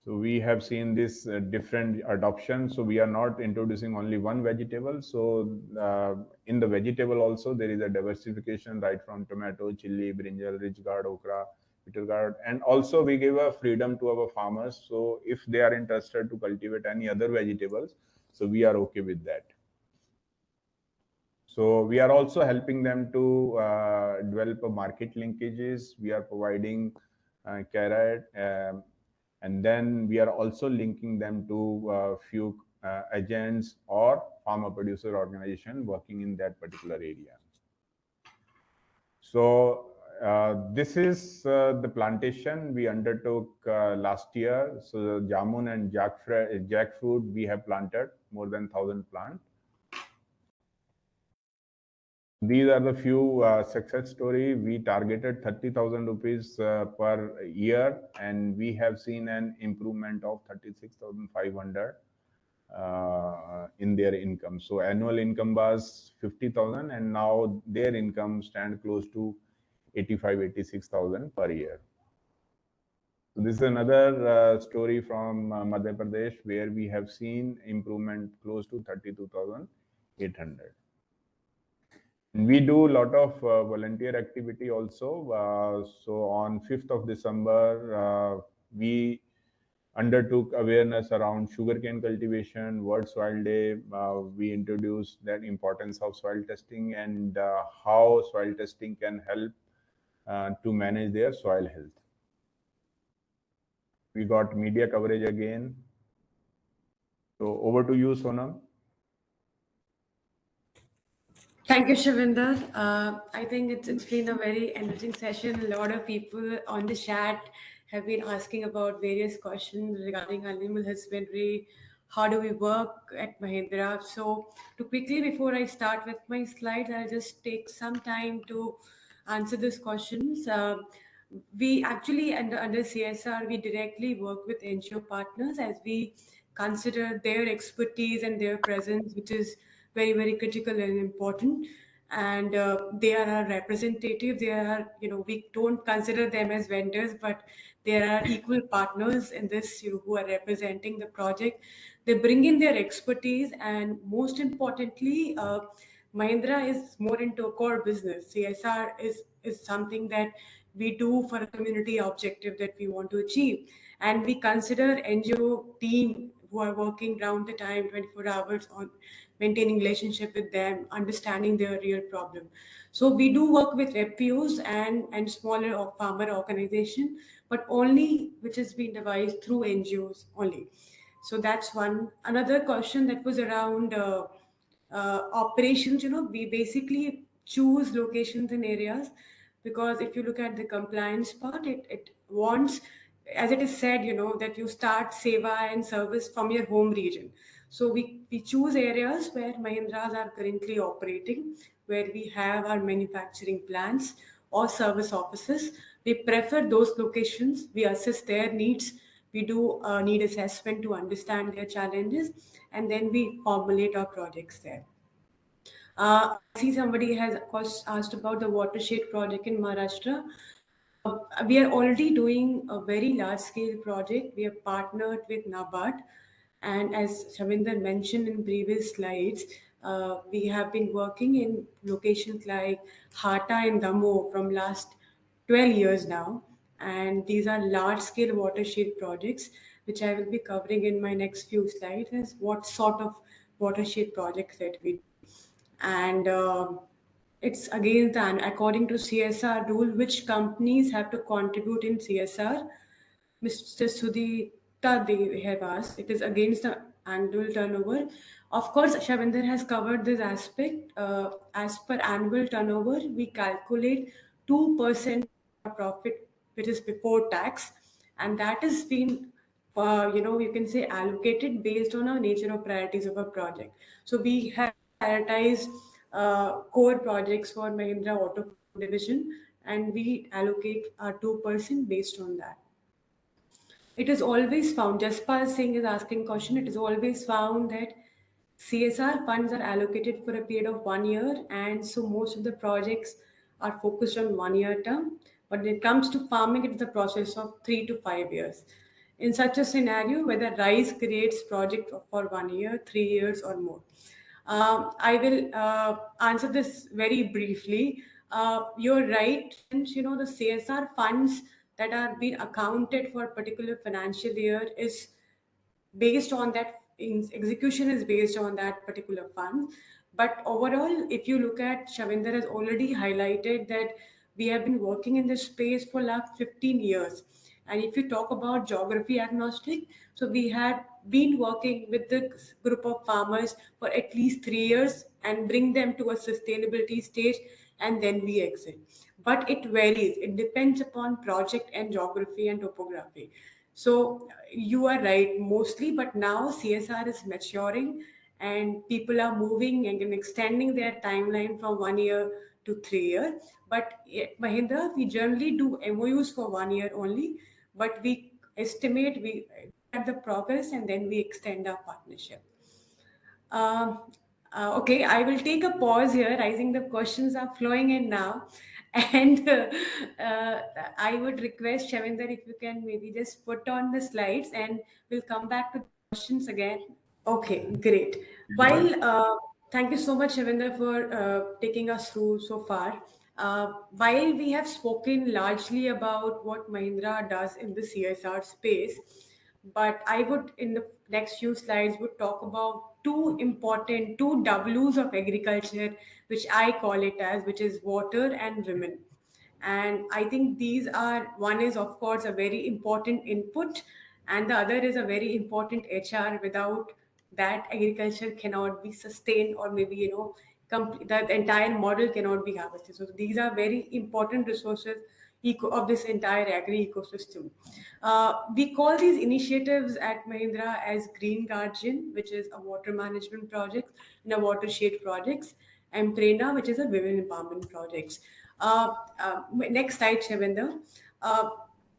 So we have seen this different adoption. So we are not introducing only one vegetable. So in the vegetable also, there is a diversification, right from tomato, chili, brinjal, ridge gourd, okra, bitter gourd. And also we give a freedom to our farmers. So if they are interested to cultivate any other vegetables, so we are okay with that. So we are also helping them to develop a market linkages. We are providing carrot, and then we are also linking them to few agents or farmer producer organization working in that particular area. So this is the plantation we undertook last year. So jamun and jackfruit we have planted more than 1,000 plants. These are the few success story. We targeted 30,000 rupees per year, and we have seen an improvement of 36,500 in their income. So annual income was 50,000, and now their income stand close to 86,000 per year. So this is another story from Madhya Pradesh, where we have seen improvement close to 32,800. We do a lot of volunteer activity also. So on 5th of December, we undertook awareness around sugarcane cultivation, World Soil Day. We introduced that importance of soil testing and how soil testing can help to manage their soil health. We got media coverage again. So over to you, Sonam.
Thank you, Shavinder. I think it's been a very enriching session. A lot of people on the chat have been asking about various questions regarding animal husbandry. How do we work at Mahindra? So to quickly, before I start with my slides, I'll just take some time to answer these questions. We actually, under CSR, we directly work with NGO partners as we consider their expertise and their presence, which is very, very critical and important. And they are our representative. They are, we don't consider them as vendors, but they are equal partners in this, who are representing the project. They bring in their expertise, and most importantly, Mahindra is more into a core business. CSR is something that we do for a community objective that we want to achieve. And we consider NGO team who are working round the time, 24 hours on maintaining relationship with them, understanding their real problem. So we do work with FPOs and smaller farmer organization, but only which has been devised through NGOs only. So that's one. Another question that was around operations, we basically choose locations and areas because if you look at the compliance part, it wants, as it is said, that you start seva and service from your home region. So we choose areas where Mahindras are currently operating, where we have our manufacturing plants or service offices. We prefer those locations. We assess their needs. We do need assessment to understand their challenges, and then we formulate our projects there. I see somebody has, of course, asked about the watershed project in Maharashtra. We are already doing a very large scale project. We have partnered with NABARD. And as Shavinder mentioned in previous slides, we have been working in locations like Hata and Damo from last 12 years now. And these are large scale watershed projects, which I will be covering in my next few slides as what sort of watershed projects that we do. And it's against the, according to CSR rule, which companies have to contribute in CSR. Mr. Sudita, they have asked, it is against the annual turnover. Of course, Shavinder has covered this aspect. As per annual turnover, we calculate 2% profit, which is before tax, and that is been, you can say allocated based on our nature of priorities of a project. So we have prioritized core projects for Mahindra Auto division, and we allocate our 2% based on that. It is always found, Jaspal Singh is asking question, it is always found that CSR funds are allocated for a period of 1 year, and so most of the projects are focused on 1 year term. But when it comes to farming, it's a process of 3 to 5 years. In such a scenario, whether rice creates project for 1 year, 3 years, or more. I will answer this very briefly. You're right, since the CSR funds that are being accounted for a particular financial year is based on that, execution is based on that particular fund. But overall, if you look at, Shavinder has already highlighted that we have been working in this space for last 15 years. And if you talk about geography agnostic, so we had been working with the group of farmers for at least 3 years and bring them to a sustainability stage, and then we exit. But it varies, it depends upon project and geography and topography. So you are right mostly, but now CSR is maturing and people are moving and extending their timeline from 1 year to 3 year. But at Mahindra, we generally do MOUs for 1 year only, but we estimate, we at the progress, and then we extend our partnership. Um, okay, I will take a pause here. I think the questions are flowing in now. And I would request Shavinder if you can maybe just put on the slides and we'll come back to the questions again. Okay, great. While thank you so much, Shavinder, for taking us through so far. While we have spoken largely about what Mahindra does in the CSR space, but I would, in the next few slides, would talk about two W's of agriculture, which I call it as, which is water and women. And I think these are, one is of course a very important input, and the other is a very important HR. Without that, agriculture cannot be sustained, or maybe the entire model cannot be harvested. So these are very important resources of this entire agri ecosystem. We call these initiatives at Mahindra as Green Guardian, which is a water management project, and a watershed projects, and Prerna, which is a women empowerment projects. Next slide, Shavinder.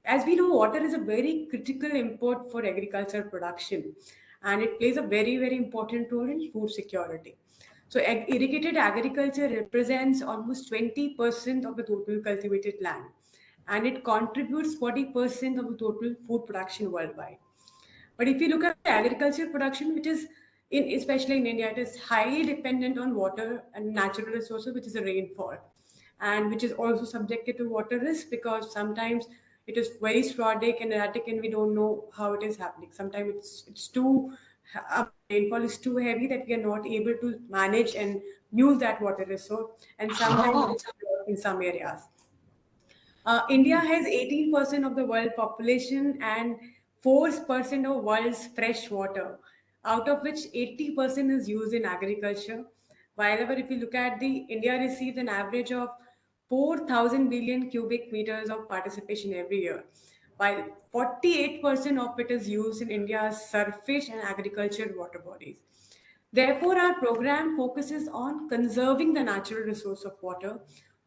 As we know, water is a very critical input for agriculture production, and it plays a very, very important role in food security. So irrigated agriculture represents almost 20% of the total cultivated land, and it contributes 40% of the total food production worldwide. But if you look at agriculture production, which is especially in India, it is highly dependent on water and natural resources, which is the rainfall, and which is also subjected to water risk because sometimes it is very sporadic and erratic, and we don't know how it is happening. Sometimes it's too rainfall is too heavy that we are not able to manage and use that water resource, and sometimes it's in some areas. India has 18% of the world population and 4% of world's fresh water, out of which 80% is used in agriculture. However, if you look at India receives an average of 4,000 billion cubic meters of participation every year, while 48% of it is used in India's surface and agriculture water bodies. Therefore, our program focuses on conserving the natural resource of water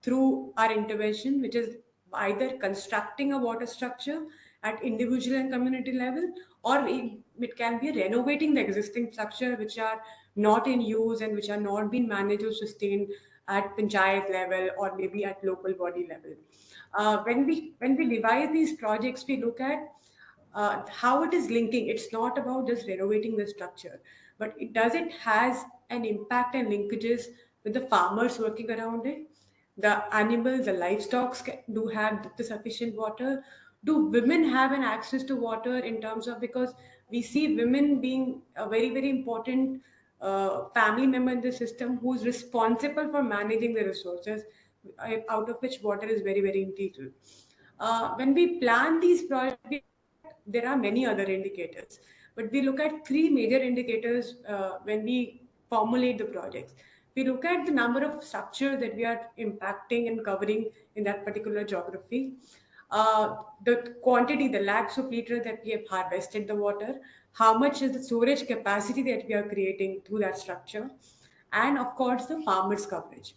through our intervention, which is either constructing a water structure at individual and community level, or it can be renovating the existing structure which are not in use and which are not being managed or sustained at panchayat level or maybe at local body level. When we devise these projects, we look at how it is linking. It's not about just renovating the structure, but it has an impact and linkages with the farmers working around it, the animals, the livestock do have the sufficient water. Do women have an access to water in terms of, because we see women being a very very important family member in the system who's responsible for managing the resources, out of which water is very very integral. When we plan these projects, there are many other indicators, but we look at three major indicators when we formulate the projects. We look at the number of structures that we are impacting and covering in that particular geography, the quantity, the lakhs of liters that we have harvested the water, how much is the storage capacity that we are creating through that structure, and of course the farmers coverage.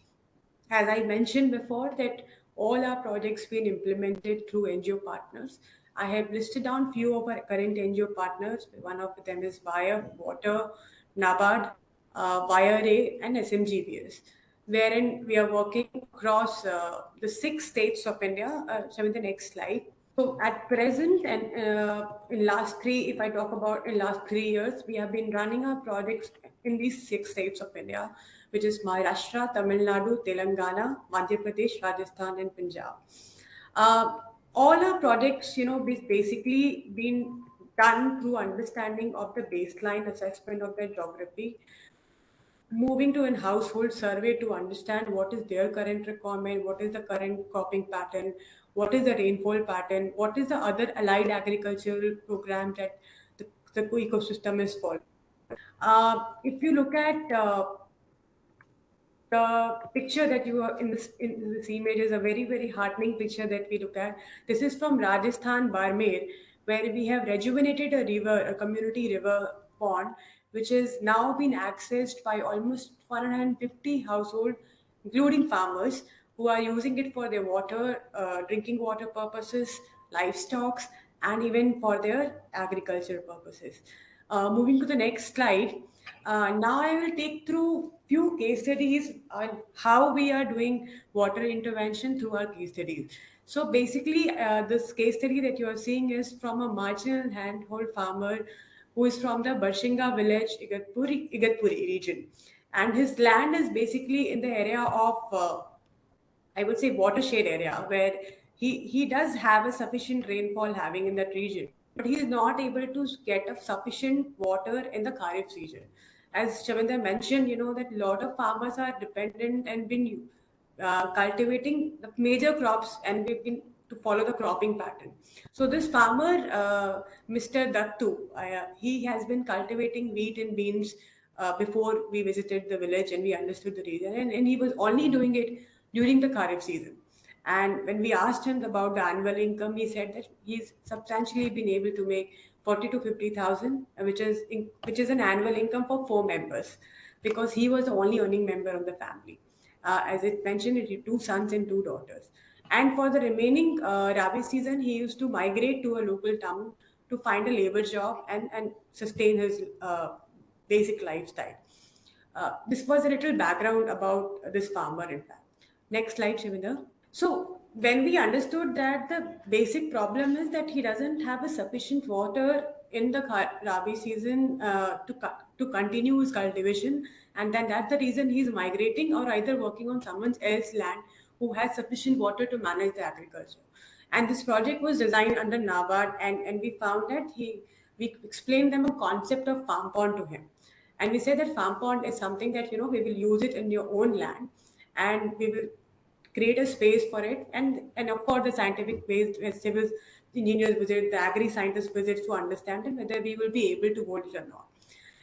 As I mentioned before, that all our projects been implemented through NGO partners. I have listed down few of our current NGO partners. One of them is Bayer, Water, NABARD, YRA, and SMGBS, wherein we are working across the 6 states of India. Show me the next slide. So at present and in last three, if I talk about in last 3 years, we have been running our projects in these 6 states of India, which is Maharashtra, Tamil Nadu, Telangana, Madhya Pradesh, Rajasthan, and Punjab. All our projects, basically been done through understanding of the baseline assessment of their geography, moving to a household survey to understand what is their current requirement, what is the current cropping pattern, what is the rainfall pattern, what is the other allied agricultural program that the ecosystem is following. If you look at the picture that you are in this image is a very very heartening picture that we look at. This is from Rajasthan, Barmer, where we have rejuvenated a river, a community river pond, which has now been accessed by almost 150 households, including farmers, who are using it for their water, drinking water purposes, livestock, and even for their agriculture purposes. Moving to the next slide. Now I will take through few case studies on how we are doing water intervention through our case studies. So basically, this case study that you are seeing is from a marginal handhold farmer who is from the Barshinga village, Igatpuri region. And his land is basically in the area of I would say watershed area, where he does have a sufficient rainfall having in that region, but he is not able to get a sufficient water in the Kharif season. As Shavinder mentioned, that a lot of farmers are dependent and been cultivating the major crops, and we've been to follow the cropping pattern. So this farmer, Mr. Dattu, he has been cultivating wheat and beans before we visited the village and we understood the region, and he was only doing it during the Kharif season. And when we asked him about the annual income, he said that he's substantially been able to make 40 to 50,000, which is an annual income for 4 members, because he was the only earning member of the family. As it mentioned, it had 2 sons and 2 daughters. And for the remaining Rabi season, he used to migrate to a local town to find a labor job and sustain his basic lifestyle. This was a little background about this farmer, in fact. Next slide, Shivinda. So when we understood that the basic problem is that he doesn't have a sufficient water in the Rabi season to continue his cultivation, and then that's the reason he's migrating or either working on someone else's land who has sufficient water to manage the agriculture. And this project was designed under NABARD, and we found that we explained them a concept of farm pond to him. And we said that farm pond is something that, we will use it in your own land, and we will create a space for it. And of course, the scientific based civil engineers visit, the agri scientists visit to understand whether we will be able to hold it or not.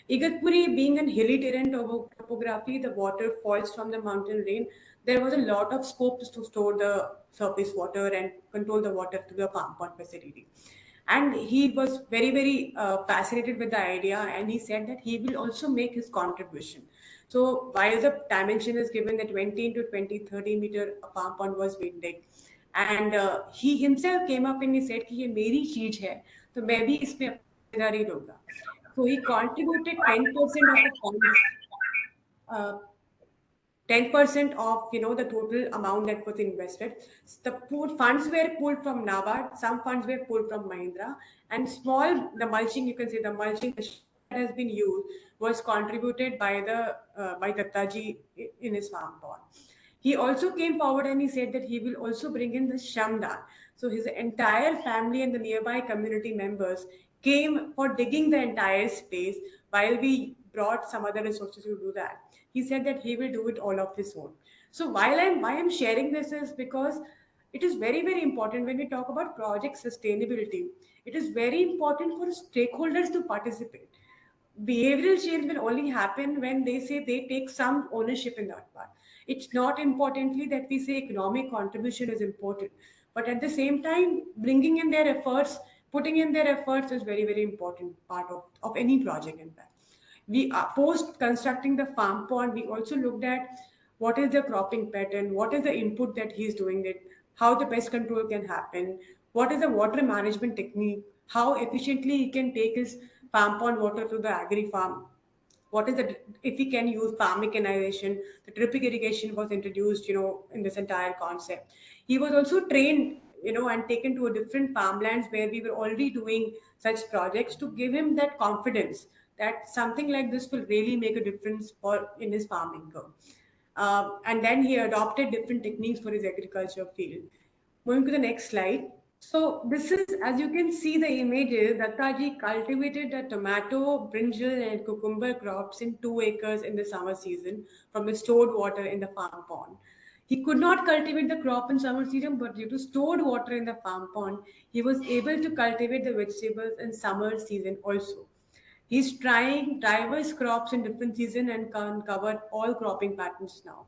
Igatpuri being an hilly terrain topography, the water falls from the mountain rain. There was a lot of scope to store the surface water and control the water to the farm pond facility. And he was very, very fascinated with the idea, and he said that he will also make his contribution. So while the dimension is given that 20 into 20, 30 meter farm pond was being dig, and he himself came up and he said कि ये मेरी चीज है, तो मैं भी इसमें जिम्मेदारी होगा. So he contributed 10% of the funds, uh, 10% of the total amount that was invested. The funds were pulled from NABARD, some funds were pulled from Mahindra, and the mulching, you can say the mulching that has been used was contributed by the Taji in his farm pond. He also came forward and he said that he will also bring in the Shamdan. So his entire family and the nearby community members came for digging the entire space while we brought some other resources to do that. He said that he will do it all of his own. So why I'm sharing this is because it is very, very important when we talk about project sustainability. It is very important for stakeholders to participate. Behavioral change will only happen when they say they take some ownership in that part. It's not importantly that we say economic contribution is important, but at the same time, bringing in their efforts, putting in their efforts is very, very important part of any project in fact. We post constructing the farm pond, we also looked at what is the cropping pattern, what is the input that he's doing it, how the pest control can happen, what is the water management technique, how efficiently he can take his farm pond water to the agri farm, what is the if we can use farm mechanization. The drip irrigation was introduced in this entire concept. He was also trained and taken to a different farmlands where we were already doing such projects to give him that confidence that something like this will really make a difference for in his farm income. And then he adopted different techniques for his agriculture field. Moving to the next slide. So this is, as you can see the images, Dattaji cultivated the tomato, brinjal and cucumber crops in 2 acres in the summer season from the stored water in the farm pond. He could not cultivate the crop in summer season, but due to stored water in the farm pond, he was able to cultivate the vegetables in summer season also. He's trying diverse crops in different season and can cover all cropping patterns now.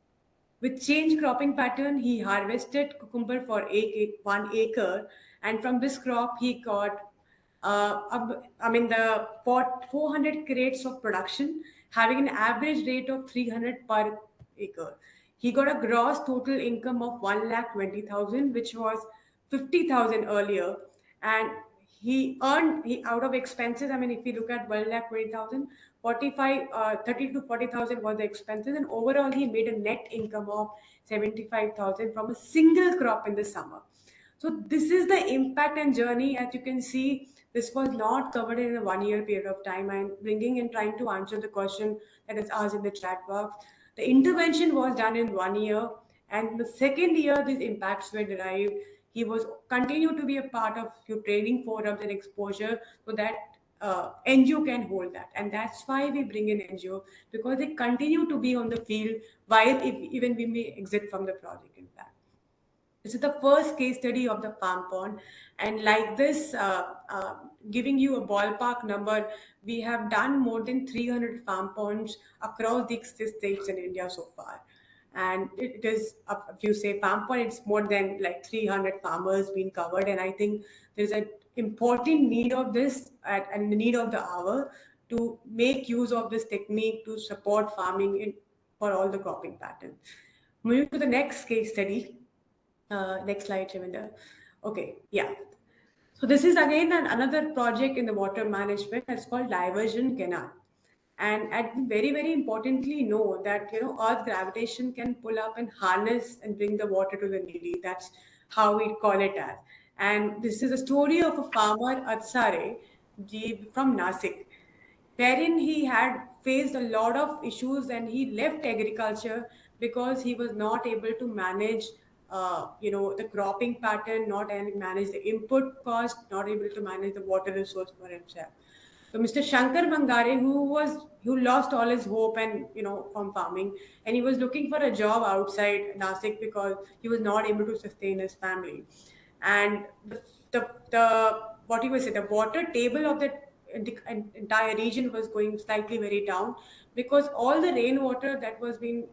With changed cropping pattern, he harvested cucumber for 1 acre, and from this crop, he got, the 400 crates of production, having an average rate of 300 per acre. He got a gross total income of 1,20,000, which was 50,000 earlier, and he earned out of expenses. I mean, if you look at 1,20,000, 30 to 40,000 was the expenses, and overall he made a net income of 75,000 from a single crop in the summer. So this is the impact and journey. As you can see, this was not covered in a 1 year period of time. I'm bringing and trying to answer the question that is asked in the chat box. The intervention was done in 1 year, and the second year these impacts were derived. He was continued to be a part of your training forums and exposure so that NGO can hold that. And that's why we bring in NGO, because they continue to be on the field while even we may exit from the project in fact. This is the first case study of the farm pond. And like this, giving you a ballpark number, we have done more than 300 farm ponds across the states in India so far. And it is, if you say farm pond, it's more than like 300 farmers being covered. And I think there's an important need of this and the need of the hour to make use of this technique to support farming for all the cropping patterns. Moving to the next case study. Next slide, Shivinder. Okay, yeah. So this is again another project in the water management that's called diversion canal. And very, very importantly, know that Earth gravitation can pull up and harness and bring the water to the needy. That's how we call it as. And this is a story of a farmer Atsare from Nasik, wherein he had faced a lot of issues and he left agriculture because he was not able to manage the cropping pattern, not and manage the input cost, not able to manage the water resource for himself. So Mr. Shankar Mangare, who lost all his hope and from farming, and he was looking for a job outside Nasik because he was not able to sustain his family. And the what you would say, the water table of the entire region was going slightly very down because all the rainwater that was being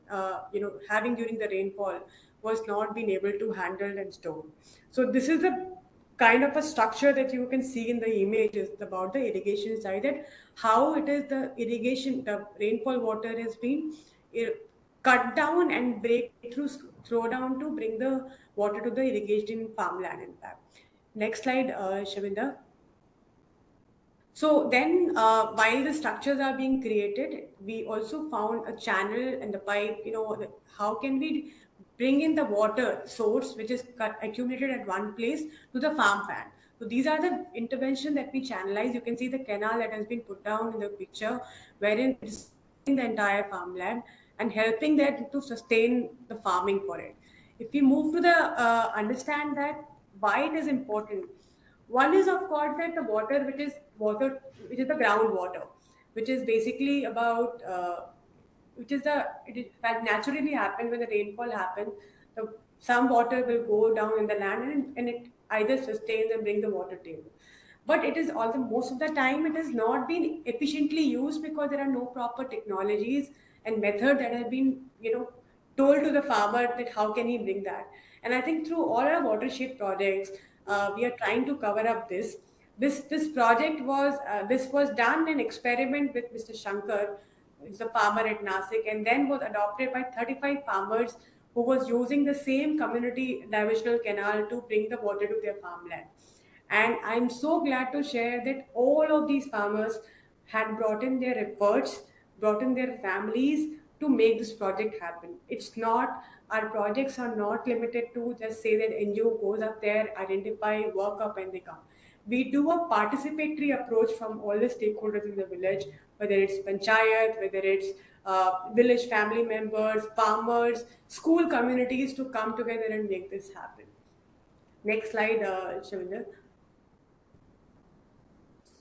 having during the rainfall was not being able to handle and store. So this is the kind of a structure that you can see in the image is about the irrigation side, that how it is the irrigation, the rainfall water has been cut down and break through, throw down to bring the water to the irrigation farmland in fact. Next slide, Shavinda. So then, while the structures are being created, we also found a channel and the pipe. How can we bring in the water source which is accumulated at one place to the farm fan? So these are the intervention that we channelize. You can see the canal that has been put down in the picture, wherein it is the entire farmland and helping that to sustain the farming for it. If we move to the understand that why it is important. One is, of course, that the water, which is the groundwater, which is basically about, that naturally happen when the rainfall happens. Some water will go down in the land, and it either sustains and bring the water table. But it is also most of the time it has not been efficiently used because there are no proper technologies and method that have been, told to the farmer that how can he bring that. And I think through all our watershed projects, we are trying to cover up this. This project was this was done in experiment with Mr. Shankar, who's a farmer at Nasik, and then was adopted by 35 farmers who was using the same community divisional canal to bring the water to their farmland. And I'm so glad to share that all of these farmers had brought in their efforts, brought in their families to make this project happen. It's not, our projects are not limited to just say that NGO goes up there, identify, work up, and they come. We do a participatory approach from all the stakeholders in the village, whether it's panchayat, whether it's village family members, farmers, school communities to come together and make this happen. Next slide, Shavinder.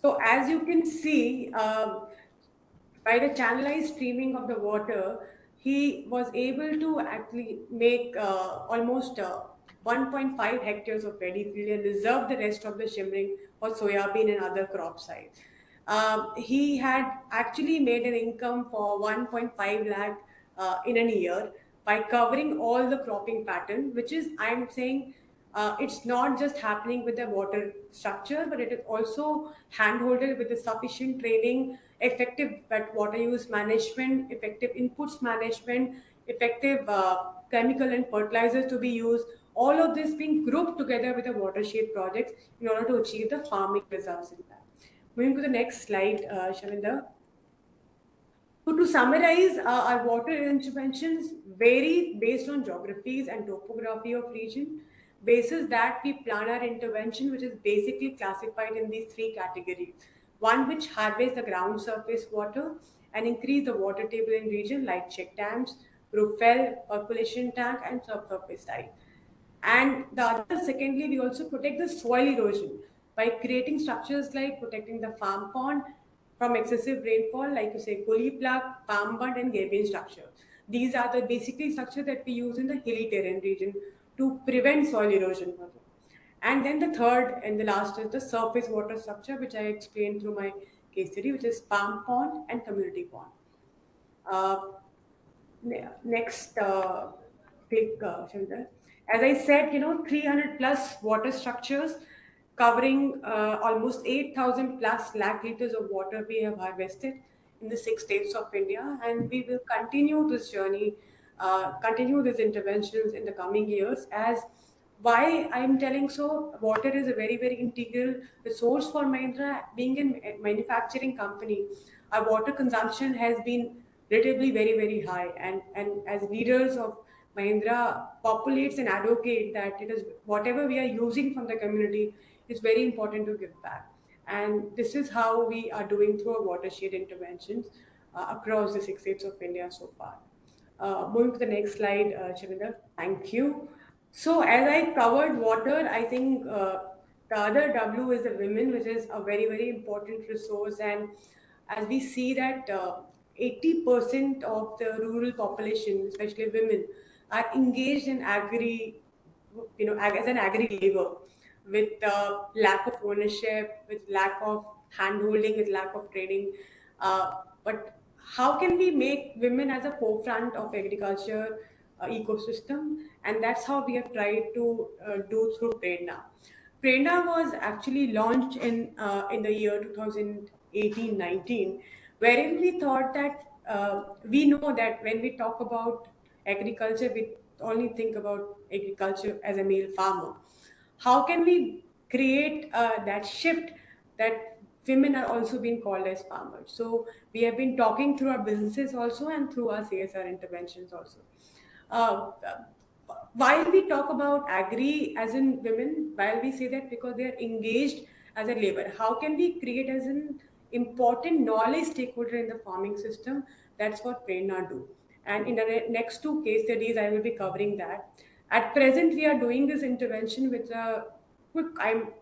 So as you can see, by the channelized streaming of the water, he was able to actually make almost 1.5 hectares of paddy field and reserve the rest of the shimmering for soybean and other crop sites. He had actually made an income for 1.5 lakh in a year by covering all the cropping pattern, which is, I'm saying, it's not just happening with the water structure, but it is also handholded with the sufficient training, effective water use management, effective inputs management, effective chemical and fertilizers to be used. All of this being grouped together with the watershed projects in order to achieve the farming results in that. Moving to the next slide, Shavinder. So to summarize, our water interventions vary based on geographies and topography of region. Basis that we plan our intervention, which is basically classified in these three categories. One which harvests the ground surface water and increase the water table in region like check dams, roof well, percolation tank, and subsurface type. And the other, secondly, we also protect the soil erosion by creating structures like protecting the farm pond from excessive rainfall, like you say, gully plug, palm bund, and gabion structure. These are the basically structure that we use in the hilly terrain region to prevent soil erosion. And then the third and the last is the surface water structure, which I explained through my case study, which is farm pond and community pond. Uh, Next, click, Shandar. As I said, 300 plus water structures covering almost 8,000 plus lakh liters of water we have harvested in the 6 states of India, and we will continue this journey, continue these interventions in the coming years. As why I'm telling so, water is a very, very integral resource for Mahindra. Being a manufacturing company, our water consumption has been relatively very, very high. And as leaders of Mahindra populates and advocate that it is whatever we are using from the community is very important to give back. And this is how we are doing through our watershed interventions across the 6 states of India so far. Moving to the next slide, Chavinder. Thank you. So as I covered water, I think the other W is the women, which is a very, very important resource. And as we see that 80% of the rural population, especially women, are engaged in as an agri labor with lack of ownership, with lack of hand-holding, with lack of training. But how can we make women as a forefront of agriculture ecosystem? And that's how we have tried to do through Prerna. Prerna was actually launched in the year 2018-19, wherein we thought that we know that when we talk about agriculture, we only think about agriculture as a male farmer. How can we create that shift that women are also being called as farmers. So we have been talking through our businesses also and through our CSR interventions also. Uh, while we talk about agri as in women, while we say that because they are engaged as a labor, how can we create as an important knowledge stakeholder in the farming system? That's what Prerna do. And in the next two case studies, I will be covering that. At present, we are doing this intervention with a quick. I'm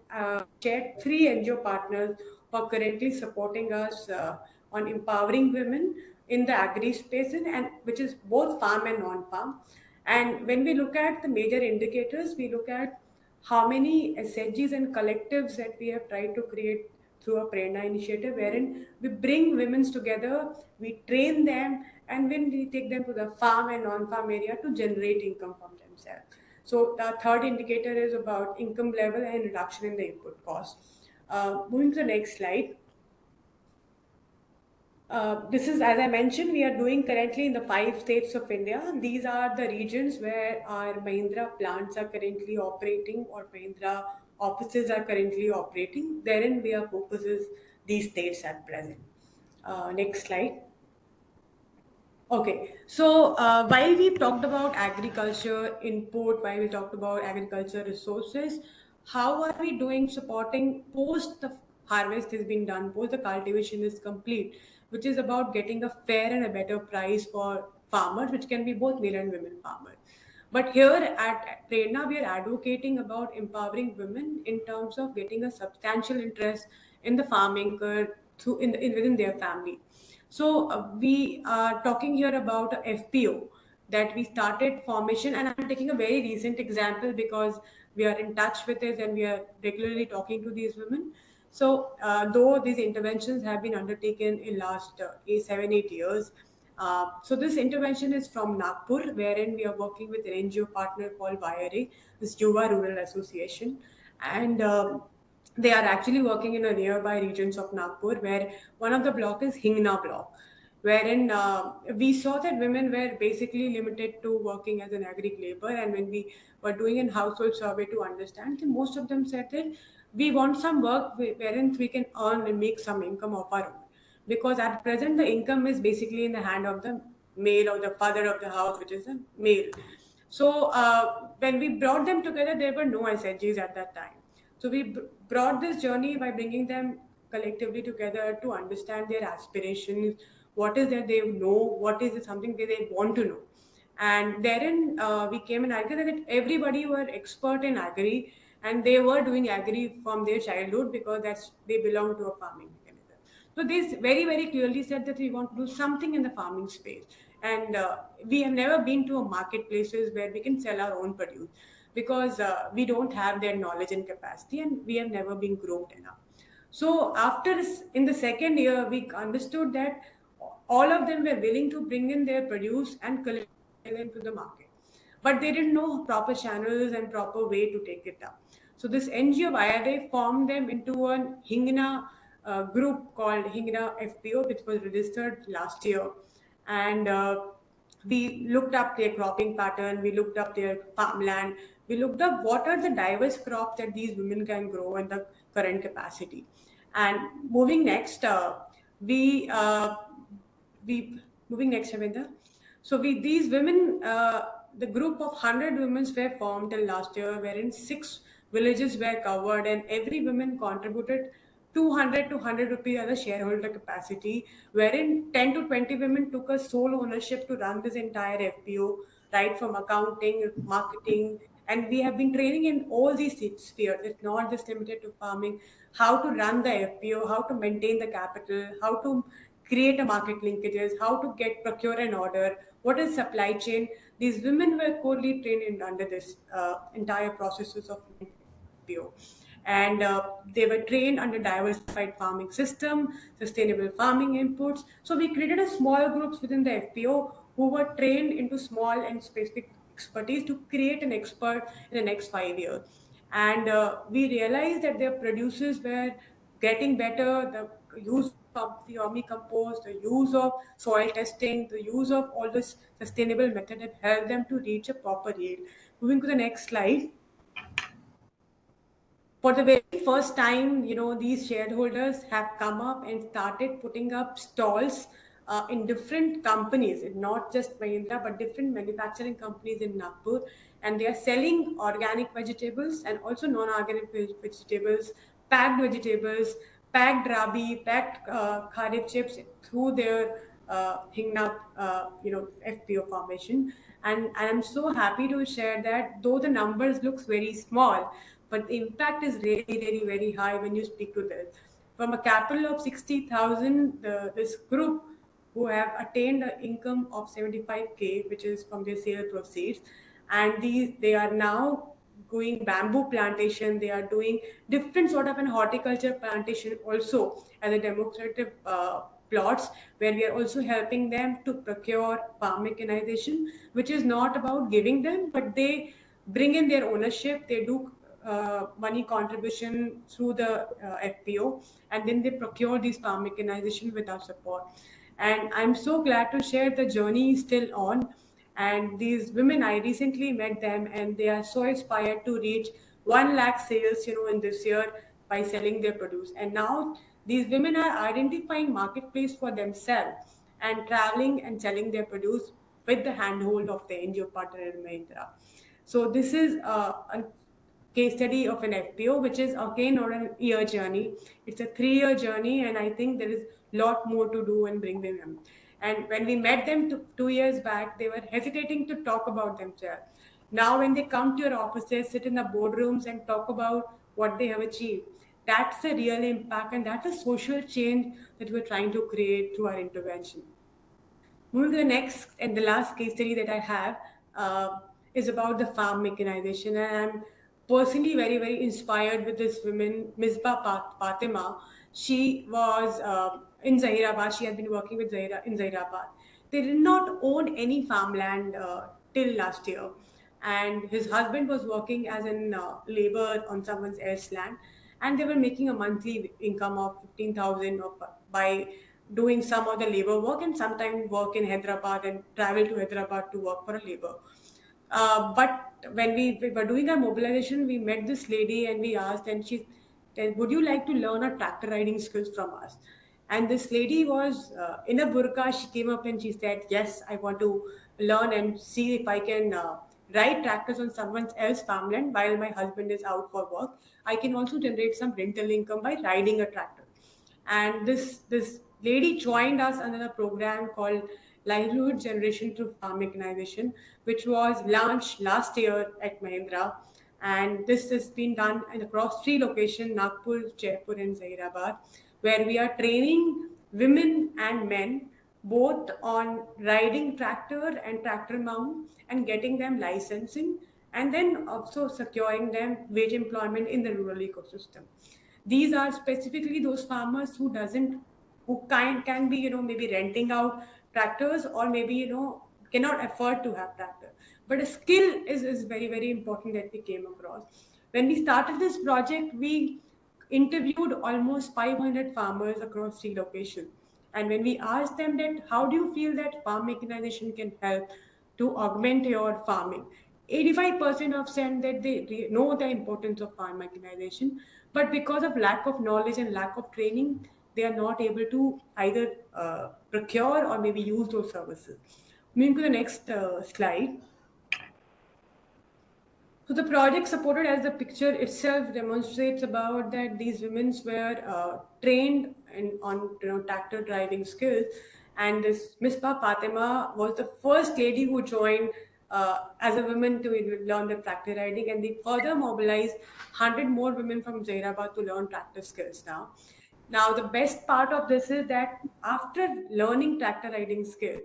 shared three NGO partners who are currently supporting us on empowering women in the agri space, and which is both farm and non-farm. And when we look at the major indicators, we look at how many SHGs and collectives that we have tried to create through a Prerna initiative, wherein we bring women together, we train them, and when we take them to the farm and non-farm area to generate income from themselves. So the third indicator is about income level and reduction in the input cost. Moving to the next slide. This is, as I mentioned, we are doing currently in the 5 states of India. These are the regions where our Mahindra plants are currently operating or Mahindra offices are currently operating. Therein, we are focuses these states at present. Next slide. Okay, so while we've talked about agriculture input, while we talked about agriculture resources, how are we doing supporting post the harvest has been done, post the cultivation is complete, which is about getting a fair and a better price for farmers, which can be both male and women farmers. But here at Prerna, we are advocating about empowering women in terms of getting a substantial interest in the farming through within their family. So we are talking here about a FPO that we started formation, and I'm taking a very recent example because we are in touch with it and we are regularly talking to these women. So though these interventions have been undertaken in last 7-8 years, so this intervention is from Nagpur, wherein we are working with an NGO partner called YRA, this Yuva Rural Association, and they are actually working in a nearby regions of Nagpur, where one of the block is Hingna block, wherein we saw that women were basically limited to working as an agri labor, and when we were doing a household survey to understand, most of them said that we want some work wherein we can earn and make some income of our own, because at present the income is basically in the hand of the male or the father of the house, which is a male. So when we brought them together, there were no SHGs at that time. So we brought this journey by bringing them collectively together to understand their aspirations, what is that they know, what is it something that they want to know. And therein we came and argued that everybody were expert in agri, and they were doing agri from their childhood because they belong to a farming mechanism. So they very, very clearly said that we want to do something in the farming space. And we have never been to a marketplaces where we can sell our own produce because we don't have their knowledge and capacity, and we have never been groomed enough. So in the second year, we understood that all of them were willing to bring in their produce and collect them to the market, but they didn't know proper channels and proper way to take it up. So this NGO IRA formed them into a Hingna group called Hingna FPO, which was registered last year, and we looked up their cropping pattern, we looked up their farmland, we looked up what are the diverse crops that these women can grow in the current capacity. And moving next, we moving next, Ravinder. So these women, the group of 100 women were formed till last year, wherein 6 villages were covered, and every woman contributed 200 to 100 rupees as a shareholder capacity, wherein 10 to 20 women took a sole ownership to run this entire FPO, right from accounting, marketing, and we have been training in all these spheres. It's not just limited to farming, how to run the FPO, how to maintain the capital, how to create a market linkages, how to get procure an order, what is supply chain. These women were corely trained under this entire processes of FPO. And they were trained under diversified farming system, sustainable farming inputs. So we created a small groups within the FPO who were trained into small and specific expertise to create an expert in the next 5 years. And we realized that their producers were getting better, the use of the compost, the use of soil testing, the use of all this sustainable method have helped them to reach a proper yield. Moving to the next slide. For the very first time, these shareholders have come up and started putting up stalls in different companies, not just Mahindra, but different manufacturing companies in Nagpur. And they are selling organic vegetables and also non-organic vegetables, packed vegetables, packed rabi, packed kharif chips through their Hingnap, FPO formation. And I'm so happy to share that though the numbers looks very small, but the impact is really, really very high when you speak to them. From a capital of 60,000, this group who have attained an income of 75K, which is from their sale proceeds, and they are now doing bamboo plantation. They are doing different sort of an horticulture plantation also as a demonstrative plots, where we are also helping them to procure farm mechanization, which is not about giving them, but they bring in their ownership. They do money contribution through the FPO, and then they procure these farm mechanization with our support. And I'm so glad to share the journey is still on. And these women, I recently met them, and they are so inspired to reach 1 lakh sales, in this year by selling their produce. And now these women are identifying marketplace for themselves and traveling and selling their produce with the handhold of the NGO partner in Mahindra. So this is a case study of an FPO, which is again not a year journey. It's a 3-year journey, and I think there is a lot more to do and bring them in. And when we met them 2 years back, they were hesitating to talk about themselves. Now, when they come to your offices, sit in the boardrooms and talk about what they have achieved, that's the real impact, and that's a social change that we're trying to create through our intervention. Moving to the next and the last case study that I have is about the farm mechanization. And I'm personally very, very inspired with this woman, Misbah Fatima. She was in Zahirabad. She had been working with Zahira in Zahirabad. They did not own any farmland till last year. And his husband was working as an labor on someone else's land. And they were making a monthly income of 15,000 by doing some of the labor work, and sometimes work in Hyderabad and travel to Hyderabad to work for a labor. But when we were doing our mobilization, we met this lady and we asked, and she said, "Would you like to learn a tractor riding skills from us?" And this lady was in a burqa. She came up and she said, "Yes, I want to learn and see if I can ride tractors on someone else's farmland while my husband is out for work. I can also generate some rental income by riding a tractor." And this lady joined us under a program called Livelihood Generation Through Farm Mechanization, which was launched last year at Mahindra. And this has been done across 3 locations, Nagpur, Jaipur, and Zahirabad, where we are training women and men both on riding tractor and tractor mount and getting them licensing, and then also securing them wage employment in the rural ecosystem. These are specifically those farmers who can be, maybe renting out tractors, or maybe, cannot afford to have tractor. But a skill is very, very important that we came across. When we started this project, we interviewed almost 500 farmers across 3 locations. And when we asked them that, how do you feel that farm mechanization can help to augment your farming? 85% of said that they know the importance of farm mechanization, but because of lack of knowledge and lack of training, they are not able to either procure or maybe use those services. Moving to the next slide. So the project supported, as the picture itself demonstrates, about that these women were trained on tractor driving skills, and this Misbah Fatima was the first lady who joined as a woman to learn the tractor riding, and they further mobilized 100 more women from Zairabad to learn tractor skills now. Now, the best part of this is that after learning tractor riding skill,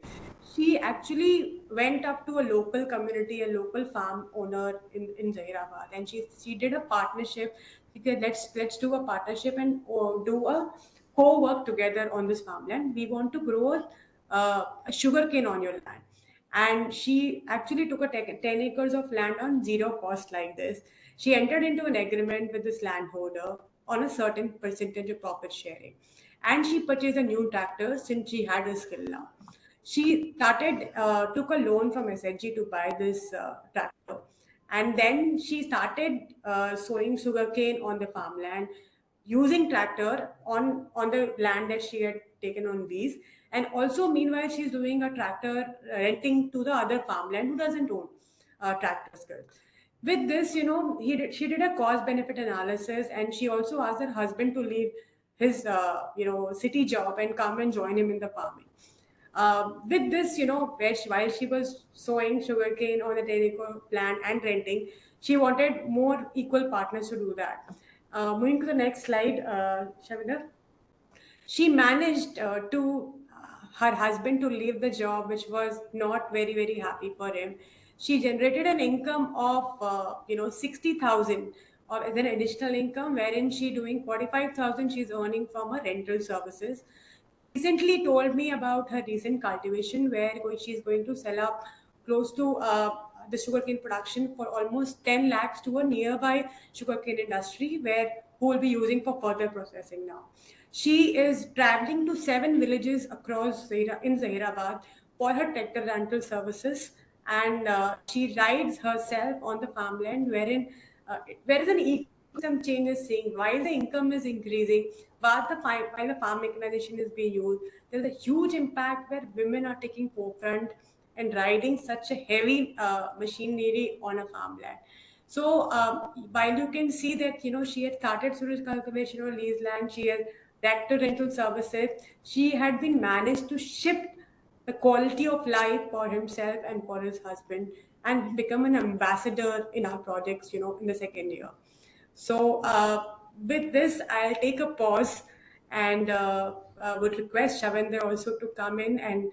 she actually went up to a local community, a local farm owner in Zahirabad, and she did a partnership. She said, let's do a partnership and do a co-work together on this farmland. We want to grow a sugarcane on your land. And she actually took a 10 acres of land on zero cost like this. She entered into an agreement with this landholder on a certain percentage of profit sharing. And she purchased a new tractor since she had a skill now. She took a loan from SHG to buy this tractor. And then she started sowing sugarcane on the farmland, using tractor on the land that she had taken on lease. And also, meanwhile, she's doing a tractor renting to the other farmland who doesn't own tractor skills. With this, she did a cost benefit analysis, and she also asked her husband to leave his, city job and come and join him in the farming. With this, while she was sowing sugarcane on the Tenneco plant and renting, she wanted more equal partners to do that. Moving to the next slide, Shavinder. She managed to her husband to leave the job, which was not very very happy for him. She generated an income of 60,000 or as an additional income, wherein she doing 45,000 she's earning from her rental services. Recently told me about her recent cultivation where she's going to sell up close to the sugarcane production for almost 10 lakhs to a nearby sugarcane industry where who will be using for further processing now. She is traveling to 7 villages across in Zahirabad for her tractor rental services, and she rides herself on the farmland where is an ecosystem change is seeing while the income is increasing, while the farm mechanization is being used. There's a huge impact where women are taking forefront and riding such a heavy machinery on a farmland. So while you can see that she had started sewage cultivation or lease land, she had tractor rental services, she had been managed to shift the quality of life for himself and for his husband and become an ambassador in our projects, in the second year. So with this, I'll take a pause and would request Shavinder also to come in, and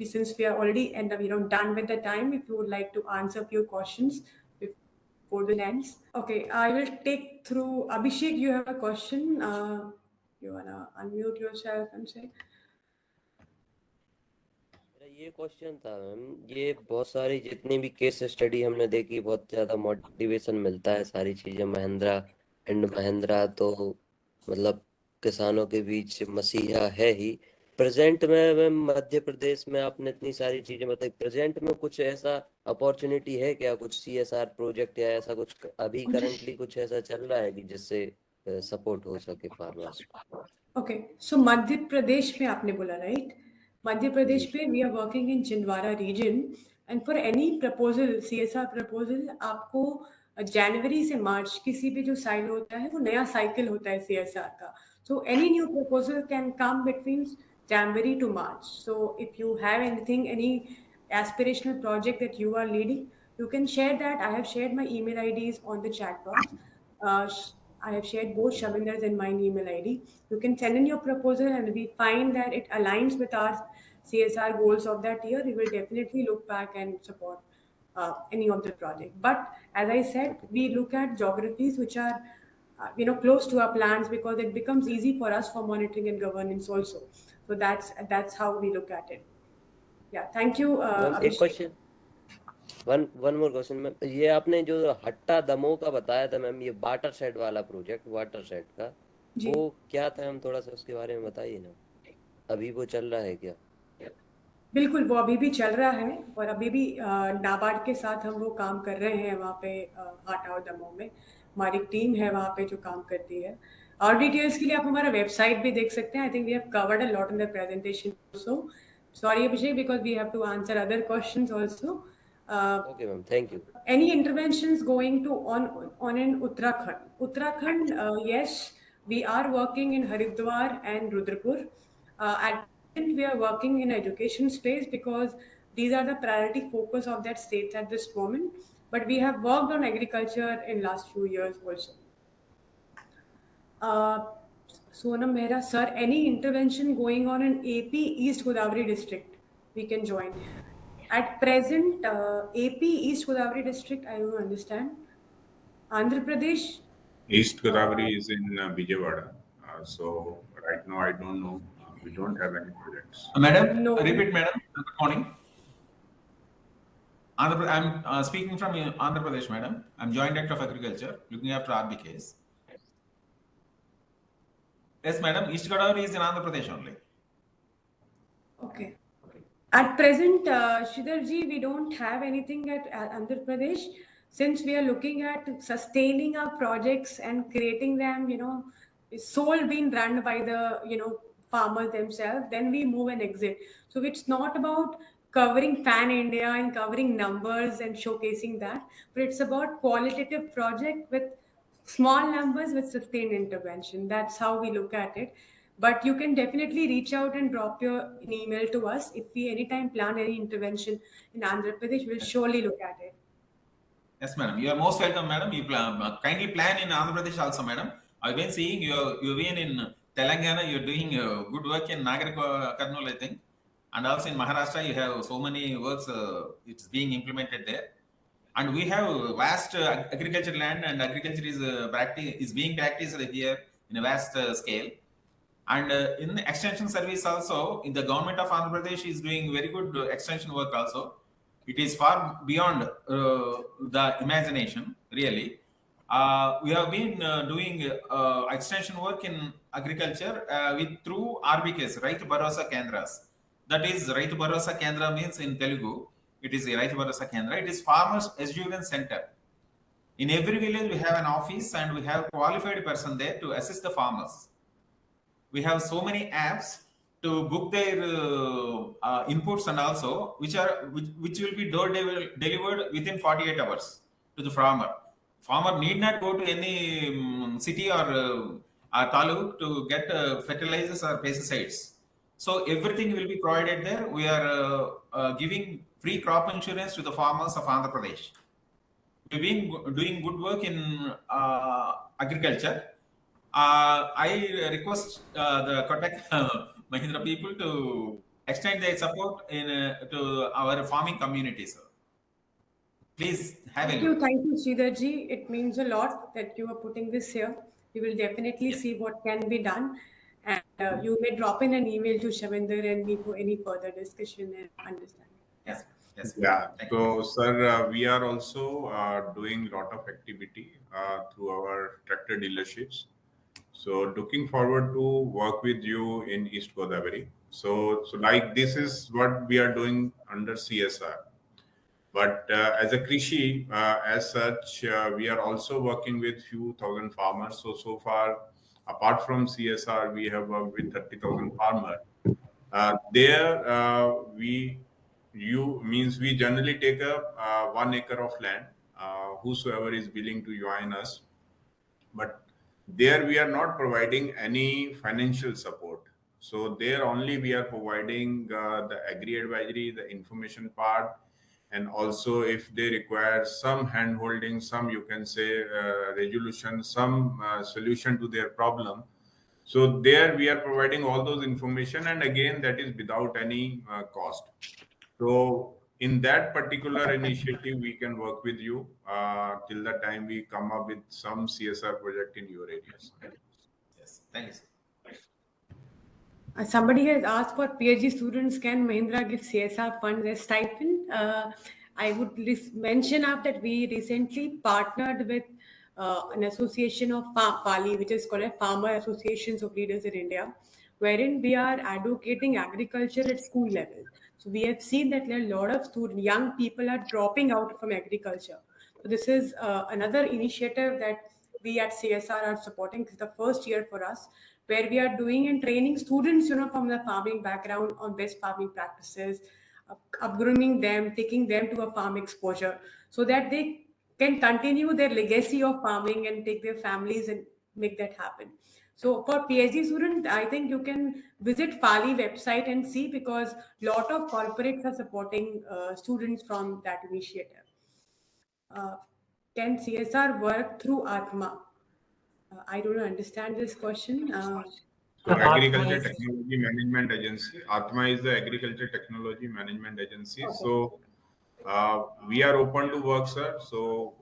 since we are already done with the time, if you would like to answer a few questions before the ends. Okay, I will take through. Abhishek, you have a question. You wanna unmute yourself and say?
मेरा ये question था ma'am, ये बहुत सारी जितनी भी case study हमने देखी, बहुत ज्यादा मोटिवेशन मिलता है सारी चीजें। महिंद्रा तो मतलब किसानों के बीच मसीहा है ही। प्रेजेंट में मैम मध्य प्रदेश में आपने इतनी सारी चीजें बताई, प्रेजेंट में कुछ ऐसा अपॉर्चुनिटी है क्या, कुछ CSR प्रोजेक्ट या ऐसा कुछ अभी करंटली कुछ ऐसा चल रहा है कि जिससे सपोर्ट हो सके फार्मर्स?
ओके, सो मध्य प्रदेश में आपने बोला, राइट? मध्य प्रदेश में we are working in Chhindwara region, and for any proposal, CSR proposal, आपको जनवरी से मार्च किसी भी जो साइकिल होता है वो नया साइकिल होता है CSR का. So any new proposal can come between January to March. So if you have anything, any aspirational project that you are leading, you can share that. I have shared my email IDs on the chat box. I have shared both Shavinder's and mine email ID. You can send in your proposal, and we find that it aligns with our CSR goals of that year. We will definitely look back and support any of the project. But as I said, we look at geographies which are close to our plans, because it becomes easy for us for monitoring and governance also. So that's how we look at it. Yeah, thank you,
ma'am एक
Abhishek.
Question, one more question ma'am, ये आपने जो हट्टा दमोह का बताया था ma'am, ये water shade वाला project, water shade का
जी.
वो क्या था मैम, थोड़ा सा उसके बारे में बताइए ना, अभी वो चल रहा है क्या?
बिल्कुल, वो अभी भी चल रहा है, और अभी भी नाबार्ड के साथ हम वो काम कर रहे हैं वहाँ पे हाटा और दमोह में. हमारी टीम है वहाँ पे जो काम करती है. और डिटेल्स के लिए आप हमारा वेबसाइट भी देख सकते हैं. I think we have covered a lot in the presentation also. Sorry Abhishek, because we have to answer other questions also.
Okay ma'am, thank you.
Any interventions going to on in Uttarakhand? Uttarakhand, yes, we are working in Haridwar and Rudrapur. At present, we are working in education space because these are the priority focus of that state at this moment. But we have worked on agriculture in last few years also. Sonam Mehra, sir, any intervention going on in AP East Godavari district, we can join. At present, AP East Godavari district, I don't understand. Andhra Pradesh.
East Godavari is in Vijayawada. So right now I don't know. We don't have any projects.
Madam,
No.
repeat, madam. Good morning. I'm speaking from Andhra Pradesh, madam. I'm Joint Director of Agriculture, looking after RBKs. Yes, madam. East Godavari is in Andhra Pradesh only.
Okay. At present, Shridharji, we don't have anything at Andhra Pradesh. since we are looking at sustaining our projects and creating them, sole being run by the, farmers themselves, then we move and exit. So it's not about covering pan India and covering numbers and showcasing that, but it's about qualitative project with small numbers with sustained intervention. That's how we look at it. But you can definitely reach out and drop an email to us. If we anytime plan any intervention in Andhra Pradesh, we'll surely look at it.
Yes, madam. You are most welcome, madam. You kindly plan in Andhra Pradesh also, madam. I've been seeing you've been in Telangana. You're doing good work in Nagar Karnool, I think, and also in Maharashtra. You have so many works. It's being implemented there, and we have vast agriculture land, and agriculture is being practiced here in a vast scale. And in the extension service also, in the government of Andhra Pradesh is doing very good extension work also. It is far beyond the imagination, really. We have been doing extension work in agriculture through RBKs, Raitu Bharosa Kendras. That is, Raitu Bharosa Kendra means in Telugu, it is a Raitu Bharosa Kendra. It is Farmers Assurance Center. In every village, we have an office and we have qualified person there to assist the farmers. We have so many apps to book their inputs, and also which will be delivered within 48 hours to the farmer. Farmer need not go to any city or taluk to get fertilizers or pesticides. So everything will be provided there. We are giving free crop insurance to the farmers of Andhra Pradesh. We've been doing good work in agriculture. I request the Kotak Mahindra people to extend their support to our farming communities. Please have a look.
Thank you, Sridharji. It means a lot that you are putting this here. We will definitely see what can be done. And you may drop in an email to Shavinder and me for any further discussion and understanding.
Yes. Yes.
Yeah. So, sir, we are also doing a lot of activity through our tractor dealerships. So, looking forward to work with you in East Godavari. So like this is what we are doing under CSR. But as a Krishi, as such, we are also working with few thousand farmers. So far, apart from CSR, we have worked with 30,000 farmers. There, we generally take up 1 acre of land, whosoever is willing to join us. But there we are not providing any financial support. So there only we are providing the agri advisory, the information part, and also if they require some hand holding, some you can say resolution, some solution to their problem. So there we are providing all those information, and again that is without any cost. So in that particular initiative, we can work with you till the time we come up with some CSR project in your areas.
Yes, thank you, sir.
Somebody has asked for PhD students, can Mahindra give CSR funds as stipend? I would mention up that we recently partnered with an association of FALI, which is called a Farmer Associations of Leaders in India, wherein we are advocating agriculture at school level. So we have seen that there are a lot of young people are dropping out from agriculture. So this is another initiative that we at CSR are supporting. It's the first year for us, where we are doing and training students, from the farming background on best farming practices, upgrooming them, taking them to a farm exposure, so that they can continue their legacy of farming and take their families and make that happen. So for PhD students, I think you can visit FALI website and see, because a lot of corporates are supporting students from that initiative. Can CSR work through Atma? I don't understand this question.
So Agriculture Technology Management Agency, Atma is the Agriculture Technology Management Agency. Okay. So we are open to work, sir. So,